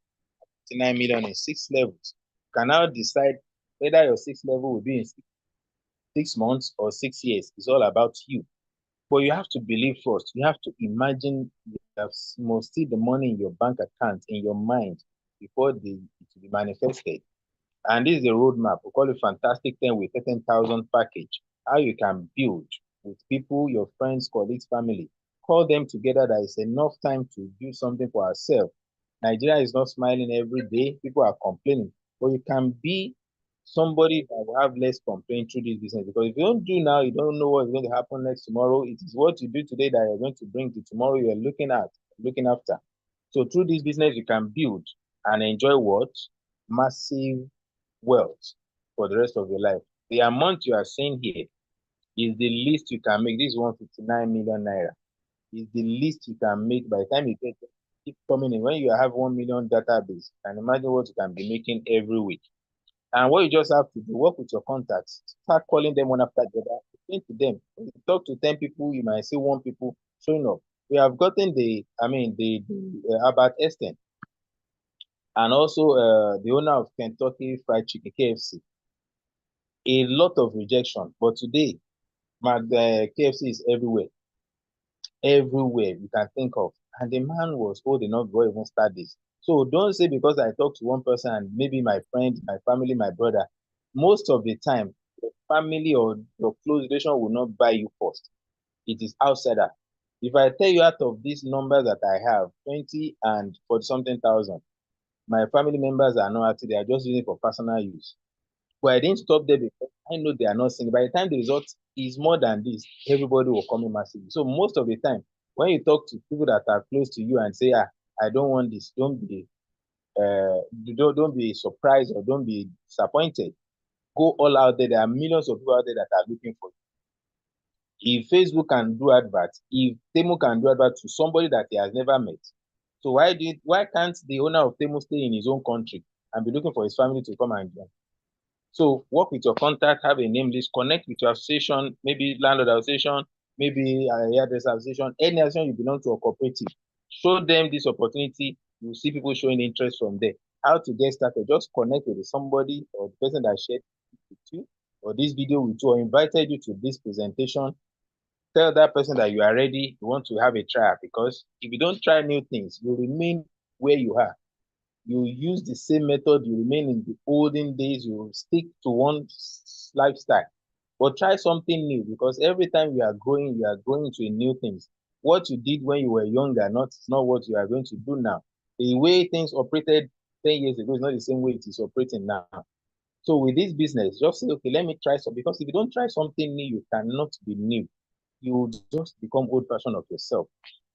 59 million in 6 levels. You can now decide whether your 6 level will be in 6 months or 6 years. It's all about you. But you have to believe first. You have to imagine you must see the money in your bank account, in your mind, before it will be manifested. And this is a roadmap. We call it Fantastic 10 with 13,000 package. How you can build with people, your friends, colleagues, family. Call them together. That is enough time to do something for ourselves. Nigeria is not smiling every day. People are complaining. But you can be somebody that will have less complaint through this business. Because if you don't do now, you don't know what's going to happen next tomorrow. It is what you do today that you're going to bring to tomorrow you're looking after. So through this business, you can build and enjoy what? Massive wealth for the rest of your life. The amount you are saying here is the least you can make. This is 159 million naira. Is the least you can make by the time you get keep coming in. When you have 1 million database, and imagine what you can be making every week. And what you just have to do, work with your contacts, start calling them one after the other, explain to them. When you talk to 10 people, you might see one people showing up. We have gotten the Albert Einstein, and also the owner of Kentucky Fried Chicken, KFC. A lot of rejection, but today, KFC is everywhere you can think of. And the man was old enough to even start this. So don't say because I talked to one person and maybe my friend, my family, my brother. Most of the time, your family or your close relation will not buy you first. It is outsider. If I tell you out of these numbers that I have, 20 and 40 something thousand, my family members are not active, they are just using it for personal use. But I didn't stop there because I know they are not singing. By the time the result is more than this, everybody will come in massively. So most of the time, when you talk to people that are close to you and say, I don't want this, uh, don't be surprised or don't be disappointed. Go all out there. There are millions of people out there that are looking for you. If Facebook can do adverts, if Temu can do adverts to somebody that he has never met, so why can't the owner of Temu stay in his own country and be looking for his family to come and join? So work with your contact, have a name list, connect with your association, maybe landlord association, maybe a hairdresser association, any association you belong to or cooperative. Show them this opportunity. You see people showing interest from there. How to get started? Just connect with somebody or the person that shared with you or this video with you or invited you to this presentation. Tell that person that you are ready, you want to have a trial, because if you don't try new things, you remain where you are. You use the same method, you remain in the olden days, you stick to one lifestyle. But try something new, because every time you are growing to new things. What you did when you were younger, not what you are going to do now. The way things operated 10 years ago is not the same way it is operating now. So with this business, just say, okay, let me try some, because if you don't try something new, you cannot be new. You just become old version of yourself.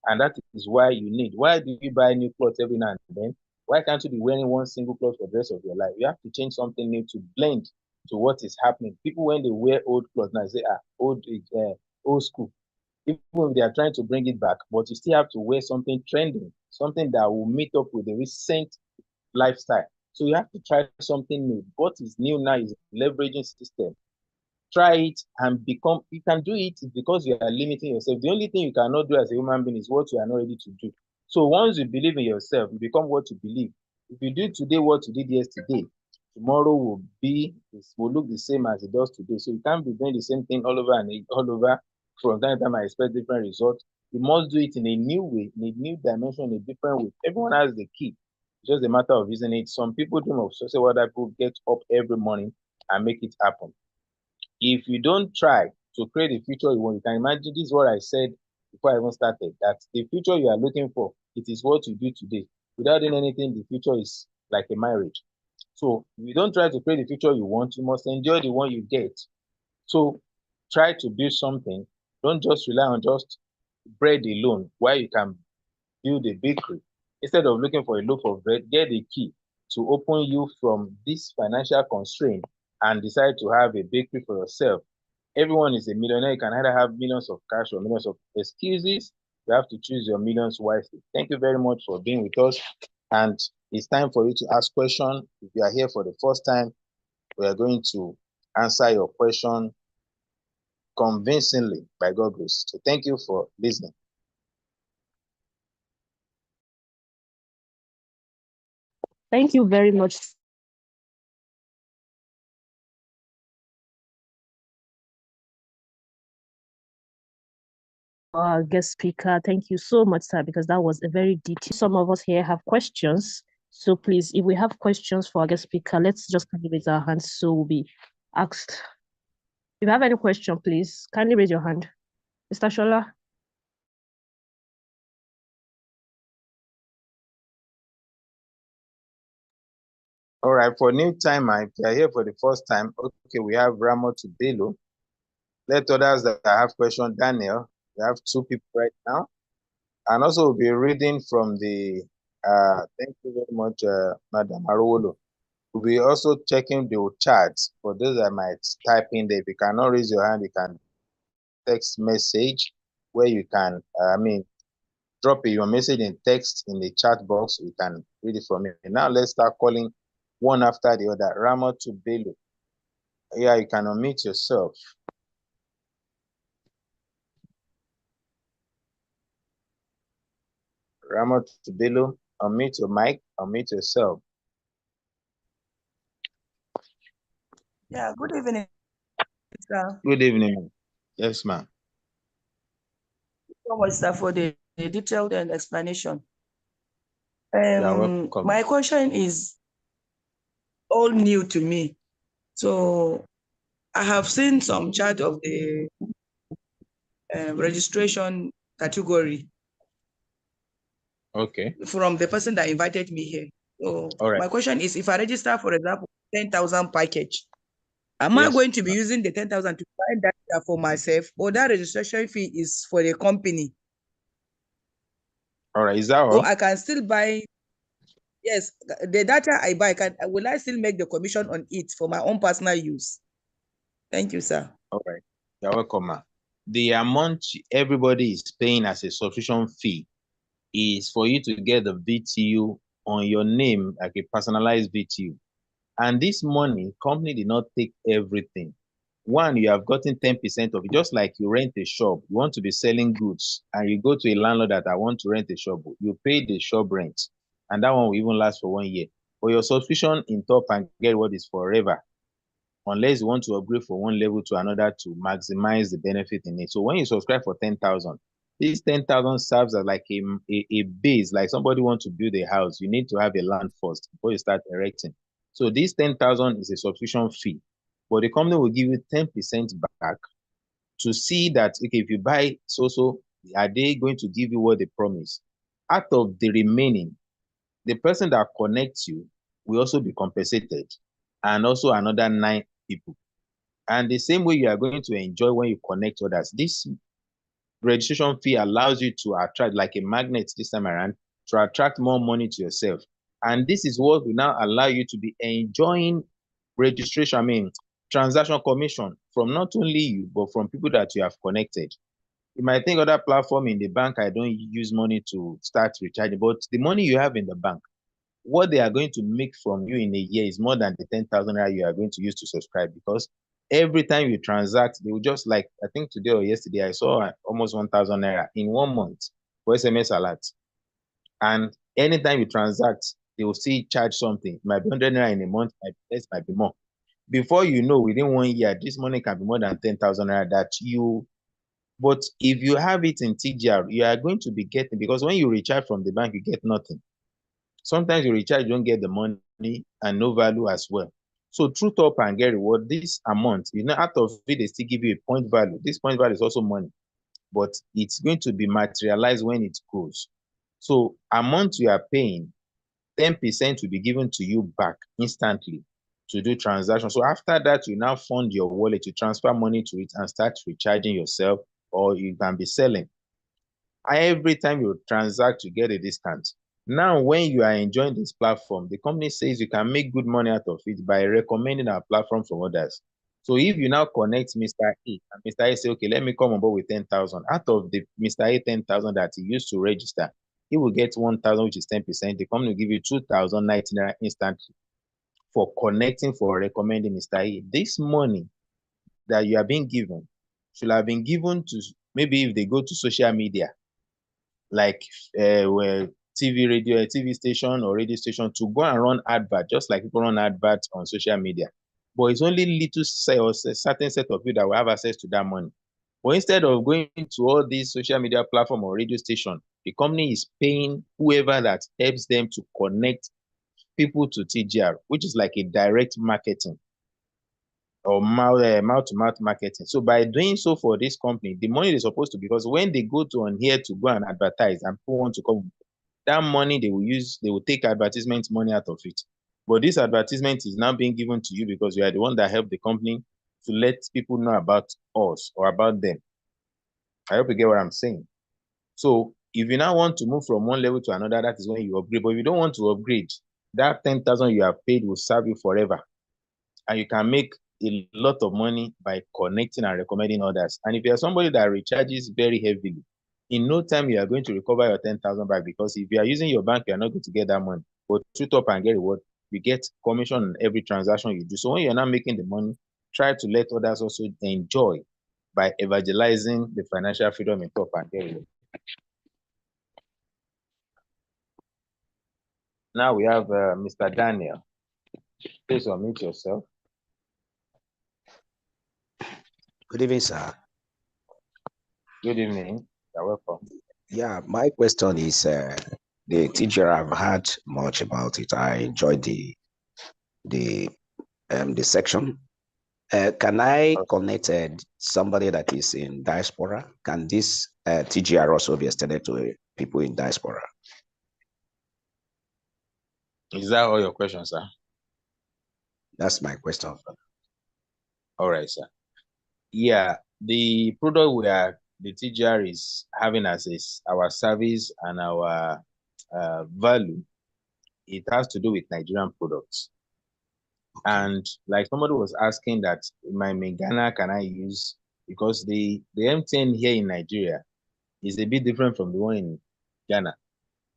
And that is why why do you buy new clothes every now and then? Why can't you be wearing one single cloth for the rest of your life? You have to change something new to blend to what is happening. People, when they wear old clothes now, say, old school. Even if they are trying to bring it back, but you still have to wear something trending, something that will meet up with the recent lifestyle. So you have to try something new. What is new now is leveraging system. Try it and become, you can do it because you are limiting yourself. The only thing you cannot do as a human being is what you are not ready to do. So once you believe in yourself, you become what you believe. If you do today what you did yesterday, tomorrow will look the same as it does today. So you can't be doing the same thing all over and all over. From time to time, I expect different results. You must do it in a new way, in a new dimension, in a different way. Everyone has the key. It's just a matter of using it. Some people dream of success, while other people get up every morning and make it happen. If you don't try to create the future you want, you can imagine, this is what I said before I even started, that the future you are looking for, it is what you do today. Without doing anything, the future is like a marriage. So if you don't try to create the future you want, you must enjoy the one you get. So try to build something. Don't just rely on just bread alone, while you can build a bakery. Instead of looking for a loaf of bread, get the key to open you from this financial constraint and decide to have a bakery for yourself. Everyone is a millionaire. You can either have millions of cash or millions of excuses. You have to choose your millions wisely. Thank you very much for being with us. And it's time for you to ask questions. If you are here for the first time, we are going to answer your question convincingly by God's grace. So thank you for listening. Thank you very much. Our guest speaker, thank you so much, sir, because that was a very detailed. Some of us here have questions. So please, if we have questions for our guest speaker, let's just kindly raise our hands so we'll be asked. If you have any question, please kindly raise your hand. Mr. Shola. All right, for new timer, if you are here for the first time, okay, we have Ramo to Belo. Let others that have questions, Daniel, we have two people right now. And also we'll be reading from the, thank you very much, Madam Arowolo. We'll be also checking the chat for those that might type in there. If you cannot raise your hand, you can text message where you can, drop your message in text in the chat box. We can read it from it. Now let's start calling one after the other. Ramo to Bello. Yeah, you can unmute yourself. Ramo to Bello, unmute your mic, unmute yourself. Yeah, good evening, sir. Good evening. Yes, ma'am. Thank you so much, sir, for the detailed explanation. You're welcome. My question is all new to me. So I have seen some chart of the registration category. Okay. From the person that invited me here. So All right. my question is, if I register, for example, 10,000 package, am I going to be using the 10,000 to buy data for myself, or that registration fee is for the company? All right. Is that all? Or I can still buy, yes, the data I buy, will I still make the commission on it for my own personal use? Thank you, sir. All right. You're welcome, ma. The amount everybody is paying as a subscription fee is for you to get the VTU on your name, like a personalized VTU. And this money, company did not take everything. One, you have gotten 10% of it, just like you rent a shop. You want to be selling goods, and you go to a landlord that I want to rent a shop. You pay the shop rent, and that one will even last for 1 year. But your subscription in Top and Get What is forever, unless you want to upgrade from one level to another to maximize the benefit in it. So when you subscribe for 10,000, this 10,000 serves as like a base. Like somebody wants to build a house, you need to have a land first before you start erecting. So this 10,000 is a subscription fee, but the company will give you 10% back to see that, okay, if you buy so, are they going to give you what they promise? Out of the remaining, the person that connects you will also be compensated, and also another 9 people. And the same way you are going to enjoy when you connect others. This registration fee allows you to attract, like a magnet this time around, to attract more money to yourself. And this is what will now allow you to be enjoying registration, transaction commission from not only you, but from people that you have connected. You might think other platform in the bank, I don't use money to start recharging, but the money you have in the bank, what they are going to make from you in a year is more than the 10,000 you are going to use to subscribe, because every time you transact, they will just, like, I think today or yesterday, I saw almost 1,000 naira in 1 month for SMS alert. And anytime you transact, they will still charge something. It might be 100 naira in a month, might be less, might be more. Before you know, within 1 year, this money can be more than 10,000 naira that you. But if you have it in TGR, you are going to be getting, because when you recharge from the bank, you get nothing. Sometimes you recharge, you don't get the money and no value as well. So through Top and Get Reward, this amount, out of it, they still give you a point value. This point value is also money, but it's going to be materialized when it grows. So amount you are paying, 10% will be given to you back instantly to do transactions. So after that, you now fund your wallet to transfer money to it and start recharging yourself, or you can be selling. Every time you transact, you get a discount. Now, when you are enjoying this platform, the company says you can make good money out of it by recommending our platform from others. So if you now connect Mr. A, and Mr. A say, okay, let me come on board with 10,000. Out of the Mr. A 10,000 that he used to register, he will get 1,000, which is 10%. The company will give you 2,019 instantly for connecting, for recommending Mr. A. This money that you are being given should have been given to, maybe if they go to social media, like TV station or radio station, to go and run advert, just like people run adverts on social media. But it's only little or a certain set of people that will have access to that money. But instead of going to all these social media platform or radio station, the company is paying whoever that helps them to connect people to TGR, which is like a direct marketing or mouth-to-mouth marketing. So by doing so for this company, the money is supposed to, because when they go to on here to go and advertise and people want to come, that money they will take advertisement money out of it. But this advertisement is now being given to you because you are the one that helped the company to let people know about us or about them. I hope you get what I'm saying. So if you now want to move from one level to another, that is when you upgrade. But if you don't want to upgrade, that 10,000 you have paid will serve you forever. And you can make a lot of money by connecting and recommending others. And if you're somebody that recharges very heavily, in no time you are going to recover your 10,000 back, because if you are using your bank, you are not going to get that money. But through Top and Get Reward, you get commission on every transaction you do. So when you're not making the money, try to let others also enjoy by evangelizing the financial freedom in Top and Get Reward. Now we have Mr. Daniel. Please unmute yourself. Good evening, sir. Good evening. You're welcome. Yeah, my question is, the teacher, I've heard much about it. I enjoyed the section, Can I connect somebody that is in diaspora? Can this TGR also be extended to people in diaspora? Is that all your questions, sir? That's my question. All right, sir. Yeah, the product the TGR is having as is our service and our value. It has to do with Nigerian products. Okay. And like somebody was asking that my Ghana can I use, because the MTN here in Nigeria is a bit different from the one in Ghana.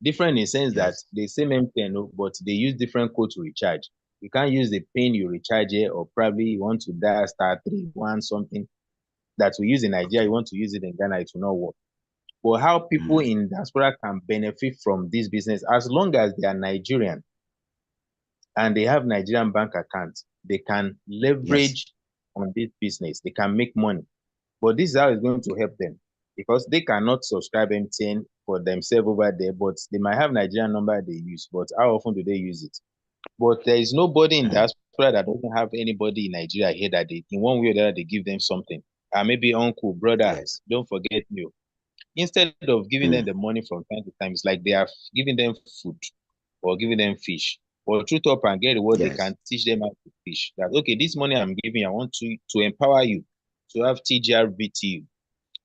Different in the sense that Yes. the same MTN, but they use different code to recharge. You can't use the PIN you recharge here, or probably you want to dial *31 something that we use in Nigeria, you want to use it in Ghana, it will not work. But how people in diaspora can benefit from this business, as long as they are Nigerian and they have Nigerian bank accounts, they can leverage on this business. They can make money. But this is how it's going to help them, because they cannot subscribe MTN for themselves over there, but they might have Nigerian number they use. But how often do they use it? But there is nobody in diaspora that doesn't have anybody in Nigeria here that they, in one way or the other, they give them something. Maybe uncle, brother, don't forget you. Instead of giving them the money from time to time, it's like they are giving them food or giving them fish. Or truth up and get what they can teach them how to fish. That okay, this money I'm giving, I want to empower you to have TGR VTU.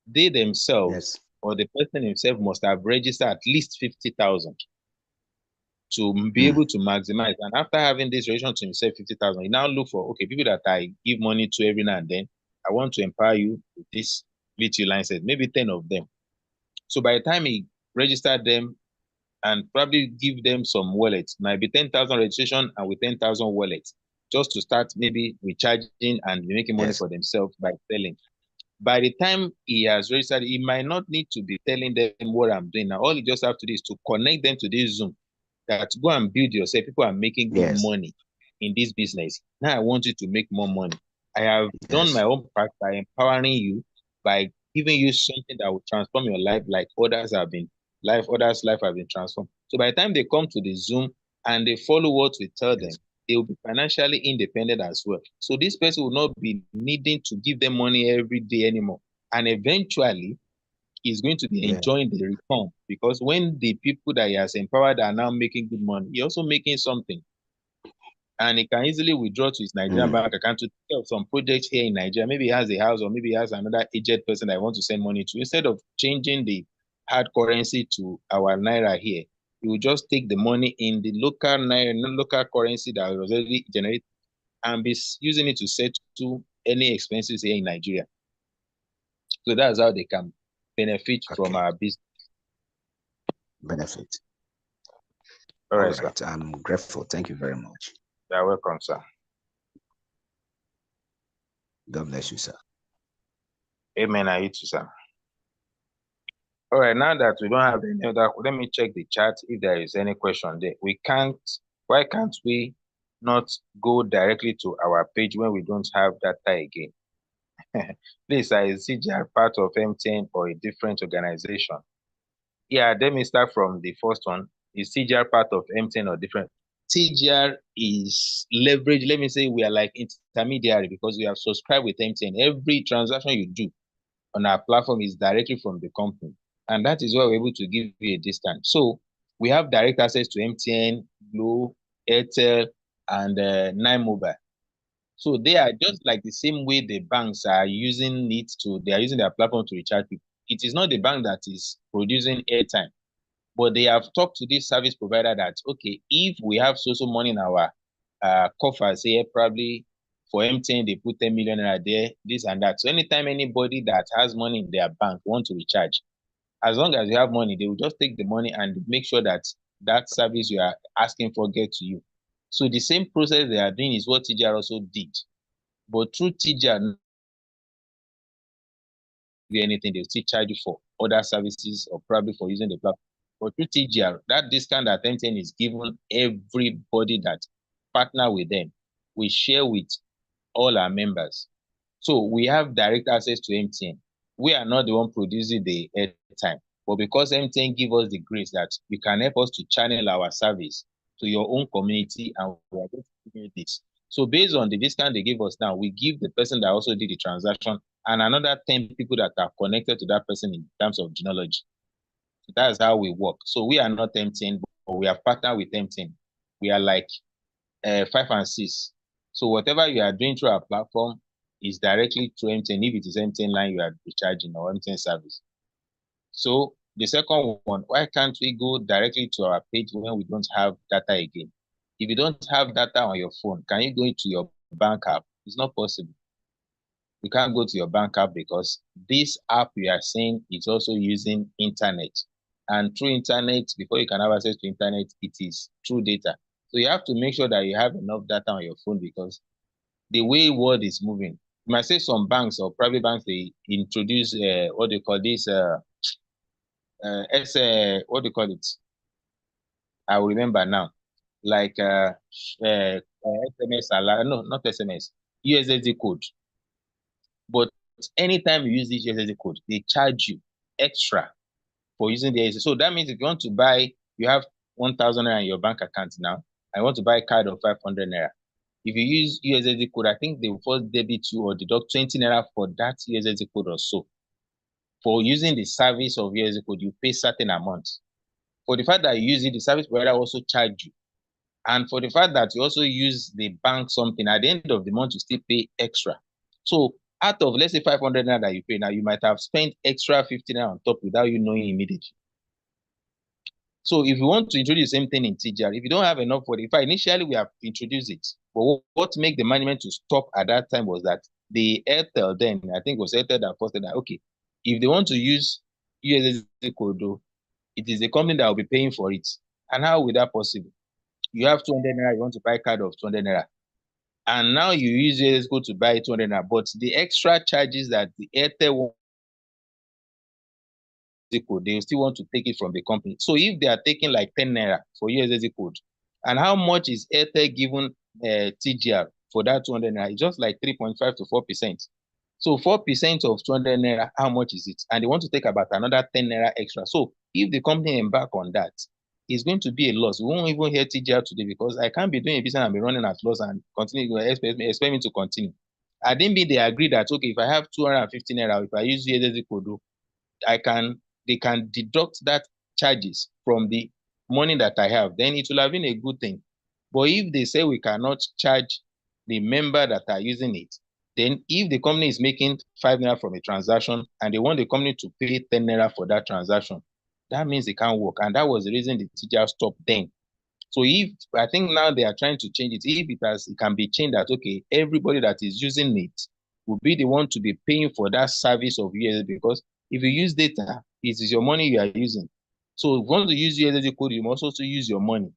They themselves or the person himself must have registered at least 50,000 to be able to maximize. And after having this relation to himself, 50,000, you now look for, okay, people that I give money to every now and then, I want to empower you with this VTU license, maybe 10 of them. So by the time he registered them and probably give them some wallets, might be 10,000 registration and with 10,000 wallets, just to start maybe recharging and making money for themselves by selling. By the time he has registered, he might not need to be telling them what I'm doing. Now, all you just have to do is to connect them to this Zoom, that go and build yourself. People are making good money in this business. Now I want you to make more money. I have done my own part by empowering you, by giving you something that will transform your life like others have been, others' life have been transformed. So by the time they come to the Zoom and they follow what we tell them, they will be financially independent as well. So this person will not be needing to give them money every day anymore. And eventually, is going to be enjoying the return, because when the people that he has empowered are now making good money, he also making something. And he can easily withdraw to his Nigerian bank account to take up some projects here in Nigeria. Maybe he has a house, or maybe he has another aged person that I want to send money to. Instead of changing the hard currency to our Naira here, he will just take the money in the local Naira, local currency that was already generated, and be using it to settle any expenses here in Nigeria. So that's how they can benefit from our business. Benefit. All right, sir. I'm grateful. Thank you very much. You're welcome, sir. God bless you, sir. Amen. I eat you, sir. All right, now that we don't have any other, let me check the chat if there is any question there. Why can't we not go directly to our page when we don't have data again? Please, is CGR part of MTN or a different organization? Yeah, let me start from the first one. Is CGR part of MTN or different? TGR is leverage. Let me say we are like intermediary, because we have subscribed with MTN. Every transaction you do on our platform is directly from the company. And that is why we're able to give you a discount. So we have direct access to MTN, Glo, Airtel, and Nine Mobile. So they are just like the same way the banks are using they are using their platform to recharge people. It is not the bank that is producing airtime, but they have talked to this service provider that, okay, if we have so money in our coffers here, probably for MTN, they put 10 million there, this and that. So anytime anybody that has money in their bank want to recharge, as long as you have money, they will just take the money and make sure that that service you are asking for gets to you. So the same process they are doing is what TGR also did. But through TGR, anything, they'll still charge you for other services or probably for using the platform. But through TGR, that discount that MTN is given everybody that partner with them, we share with all our members. So we have direct access to MTN. We are not the one producing the airtime, but because MTN give us the grace that you can help us to channel our service to your own community, and we are going to do this. So based on the discount they give us now, we give the person that also did the transaction and another 10 people that are connected to that person in terms of genealogy. So that's how we work. So we are not MTN, but we are partnered with MTN. We are like 5 and 6. So whatever you are doing through our platform is directly through MTN. If it is MTN line you are recharging or MTN service. So the second one, why can't we go directly to our page when we don't have data again? If you don't have data on your phone, can you go into your bank app? It's not possible. You can't go to your bank app because this app we are saying is also using internet. And through internet, before you can have access to internet, it is through data. So you have to make sure that you have enough data on your phone because the way world is moving, you might say some banks or private banks, they introduce what they call this, what do you call it? I will remember now. Like SMS, no, not SMS, USSD code. But anytime you use this USSD code, they charge you extra for using the USSD. So that means if you want to buy, you have 1,000 naira in your bank account now. I want to buy a card of 500 naira. If you use USSD code, I think they will first debit you or deduct 20 naira for that USSD code or so. For using the service of USSD code, you pay certain amount. For the fact that you use it, the service provider also charge you. And for the fact that you also use the bank something, at the end of the month, you still pay extra. So out of, let's say, 500 naira that you pay now, you might have spent extra 50 naira on top without you knowing immediately. So if you want to introduce the same thing in TGR, if you don't have enough for the fact, initially we have introduced it. But what made the management to stop at that time was that the Airtel then, I think it was Airtel that posted that, okay, if they want to use USSD code, it is the company that will be paying for it. And how will that possible? You have 200 naira, you want to buy a card of 200 naira. And now you use USSD code to buy 200 naira. But the extra charges that the Airtel code, they still want to take it from the company. So if they are taking like 10 naira for USSD code, and how much is Airtel given TGR for that 200 naira? It's just like 3.5 to 4%. So 4% of 200 naira, how much is it? And they want to take about another 10 naira extra. So if the company embark on that, it's going to be a loss. We won't even hear TGR today because I can't be doing a business and be running at loss and continue expect me to continue. I didn't mean they agree that, okay, if I have 250 naira, if I use USSD code, they can deduct that charges from the money that I have, then it will have been a good thing. But if they say we cannot charge the member that are using it, then if the company is making 5 naira from a transaction and they want the company to pay 10 naira for that transaction, that means it can't work. And that was the reason the teacher stopped then. So if I think now they are trying to change it, if it can be changed that, okay, everybody that is using it will be the one to be paying for that service of USSD, because if you use data, it is your money you are using. So if you want to use USSD code, you must also use your money.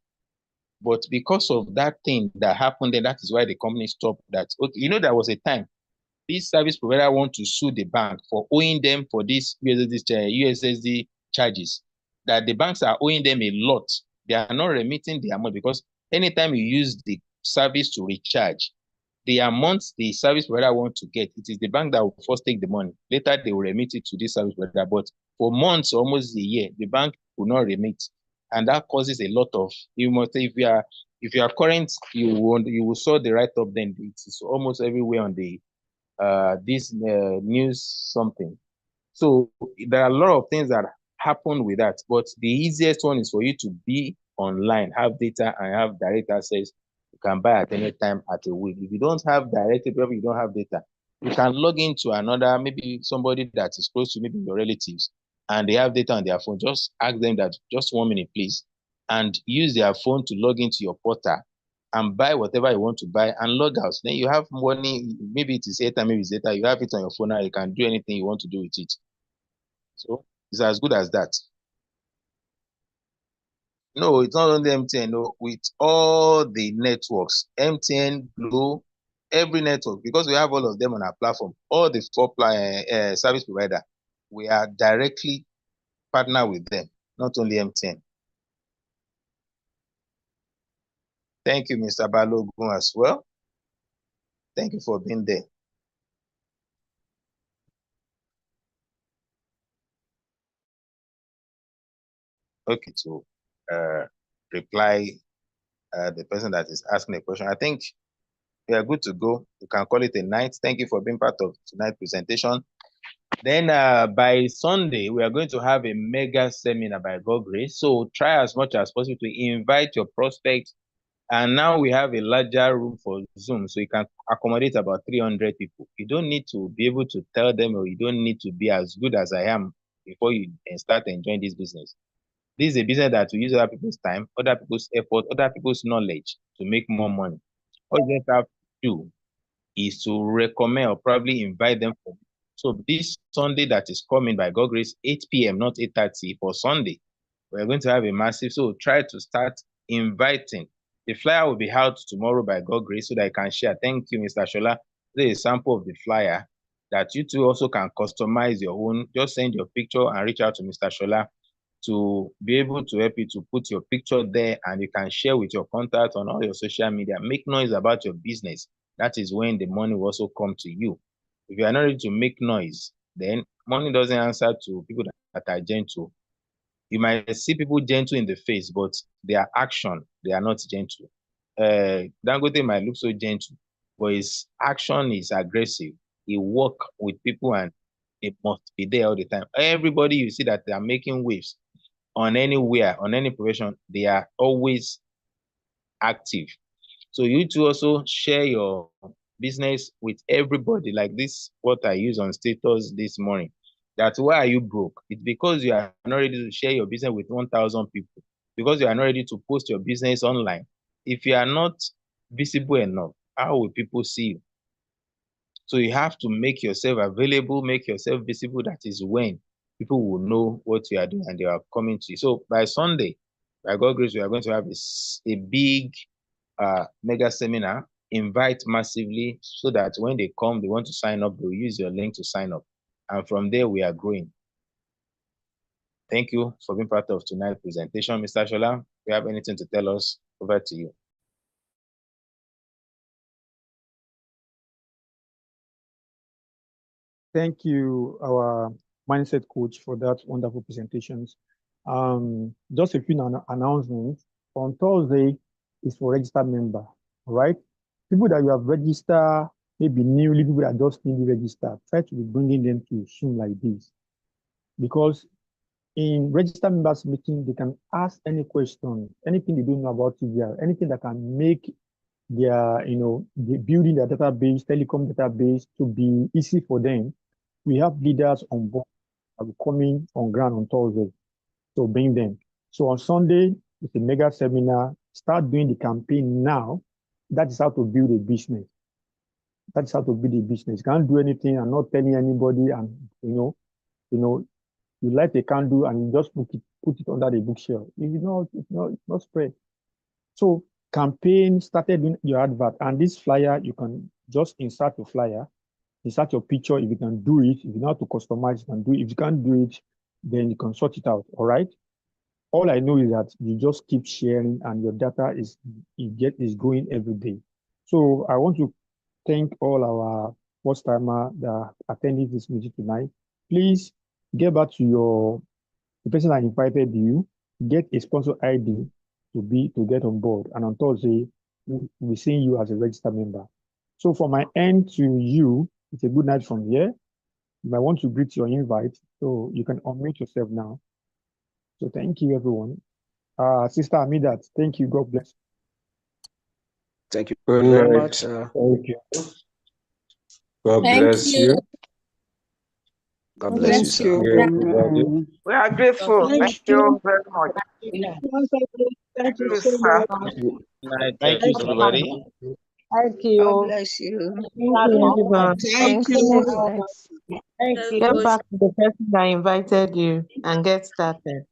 But because of that thing that happened, then that is why the company stopped that. Okay, there was a time this service provider want to sue the bank for owing them for this USSD charges, that the banks are owing them a lot. They are not remitting the amount because anytime you use the service to recharge, the amount the service provider want to get, it is the bank that will first take the money. Later, they will remit it to this service provider. But for months, almost a year, the bank will not remit. And that causes a lot of, if you are current, you will saw the write-up then. It's almost everywhere on the this news something. So there are a lot of things that happen with that, but the easiest one is for you to be online, have data and have direct access. You can buy at any time at a week. If you don't have direct, if you don't have data, you can log into another, maybe somebody that is close to maybe your relatives and they have data on their phone. Just ask them that just 1 minute, please, and use their phone to log into your portal and buy whatever you want to buy and log out. Then you have money, maybe it is airtime, maybe it's data, you have it on your phone now, you can do anything you want to do with it. So it's as good as that. No, it's not only MTN, no, with all the networks, MTN, Glo, every network, because we have all of them on our platform, all the 4 service provider, we are directly partner with them, not only MTN. Thank you, Mr. Balogun, as well. Thank you for being there. Okay, to reply the person that is asking the question. I think we are good to go. You can call it a night. Thank you for being part of tonight's presentation. Then by Sunday, we are going to have a mega seminar by God grace. So try as much as possible to invite your prospects. And now we have a larger room for Zoom, so you can accommodate about 300 people. You don't need to be able to tell them, or you don't need to be as good as I am before you start enjoying this business. This is a business that will use other people's time, other people's effort, other people's knowledge to make more money. All you just have to do is to recommend or probably invite them for. So this Sunday that is coming by God grace, 8 p.m., not 8:30 for Sunday, we're going to have a massive, so try to start inviting. The flyer will be out tomorrow by God grace so that I can share. Thank you, Mr. Shola. There is a sample of the flyer that you too also can customize your own. Just send your picture and reach out to Mr. Shola to be able to help you to put your picture there, and you can share with your contacts on all your social media. Make noise about your business. That is when the money will also come to you. If you are not ready to make noise, then money doesn't answer to people that are gentle. You might see people gentle in the face, but their action, they are not gentle. Dangote might look so gentle, but his action is aggressive. He work with people and it must be there all the time. Everybody you see that they are making waves on anywhere, on any profession, they are always active. So you to also share your business with everybody, like this, what I use on status this morning. That's why are you broke? It's because you are not ready to share your business with 1,000 people, because you are not ready to post your business online. If you are not visible enough, how will people see you? So you have to make yourself available, make yourself visible. That is when people will know what you are doing and they are coming to you. So by Sunday, by God grace, we are going to have a big mega seminar. Invite massively so that when they come, they want to sign up, they'll use your link to sign up. And from there, we are growing. Thank you for being part of tonight's presentation. Mr. Shola, if you have anything to tell us, over to you. Thank you, our mindset coach, for that wonderful presentations. Just a few announcements. On Thursday is for registered member, all right? People that you have registered, maybe newly, people that just newly registered, try to be bringing them to Zoom like this. Because in registered members meeting, they can ask any question, anything they don't know about TVR, anything that can make their, the building their database, telecom database to be easy for them. We have leaders on board that will come in on ground on Thursday to bring them. So on Sunday, it's a mega seminar. Start doing the campaign now. That is how to build a business. That's how to build a business. You can't do anything and not telling anybody, and you light a candle and you just put it under the bookshelf. It's not spread. So campaign, started doing your advert, and this flyer, you can just insert your flyer, insert your picture. If you can do it, if you know how to customize, you can do it. If you can't do it, then you can sort it out. All right. All I know is that you just keep sharing, and your data is growing every day. So I want to thank all our first timer that attended this meeting tonight. Please get back to the person that invited you, get a sponsor ID to get on board. And on Thursday, we'll be seeing you as a registered member. So from my end to you, it's a good night from here. You might want to greet your invite, so you can unmute yourself now. So thank you, everyone. Sister Amidat, thank you. God bless. Thank you Good very night. much. Thank you. God Thank bless you. you. God bless you, sir. Yeah, everybody. We are grateful. Thank you very much. Thank you Yes, so sir. much. Good night. Thank Thank you, you. everybody. Thank God you. bless you. Thank you, everyone. Thank you. Thank you. God Get bless back to the person that invited you and get started.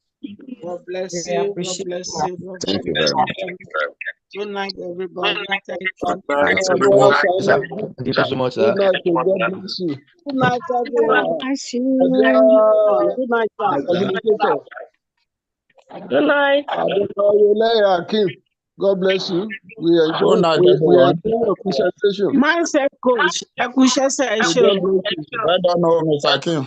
God bless We you. God appreciate bless that. you. God Thank you bless very much. you. Good night, everybody. Thank Good you. night. God Good bless night, sir. you. Thank you so much, Good sir. night. God bless you. Good night, God everyone. bless you. Good night, sir. Communicator. Good night. Adebayo Akim. God bless you. We Good enjoy night, we everyone. enjoy your presentation. Mindset coach. Ekushe So Session. God bless you. Well done, Mr. Kim.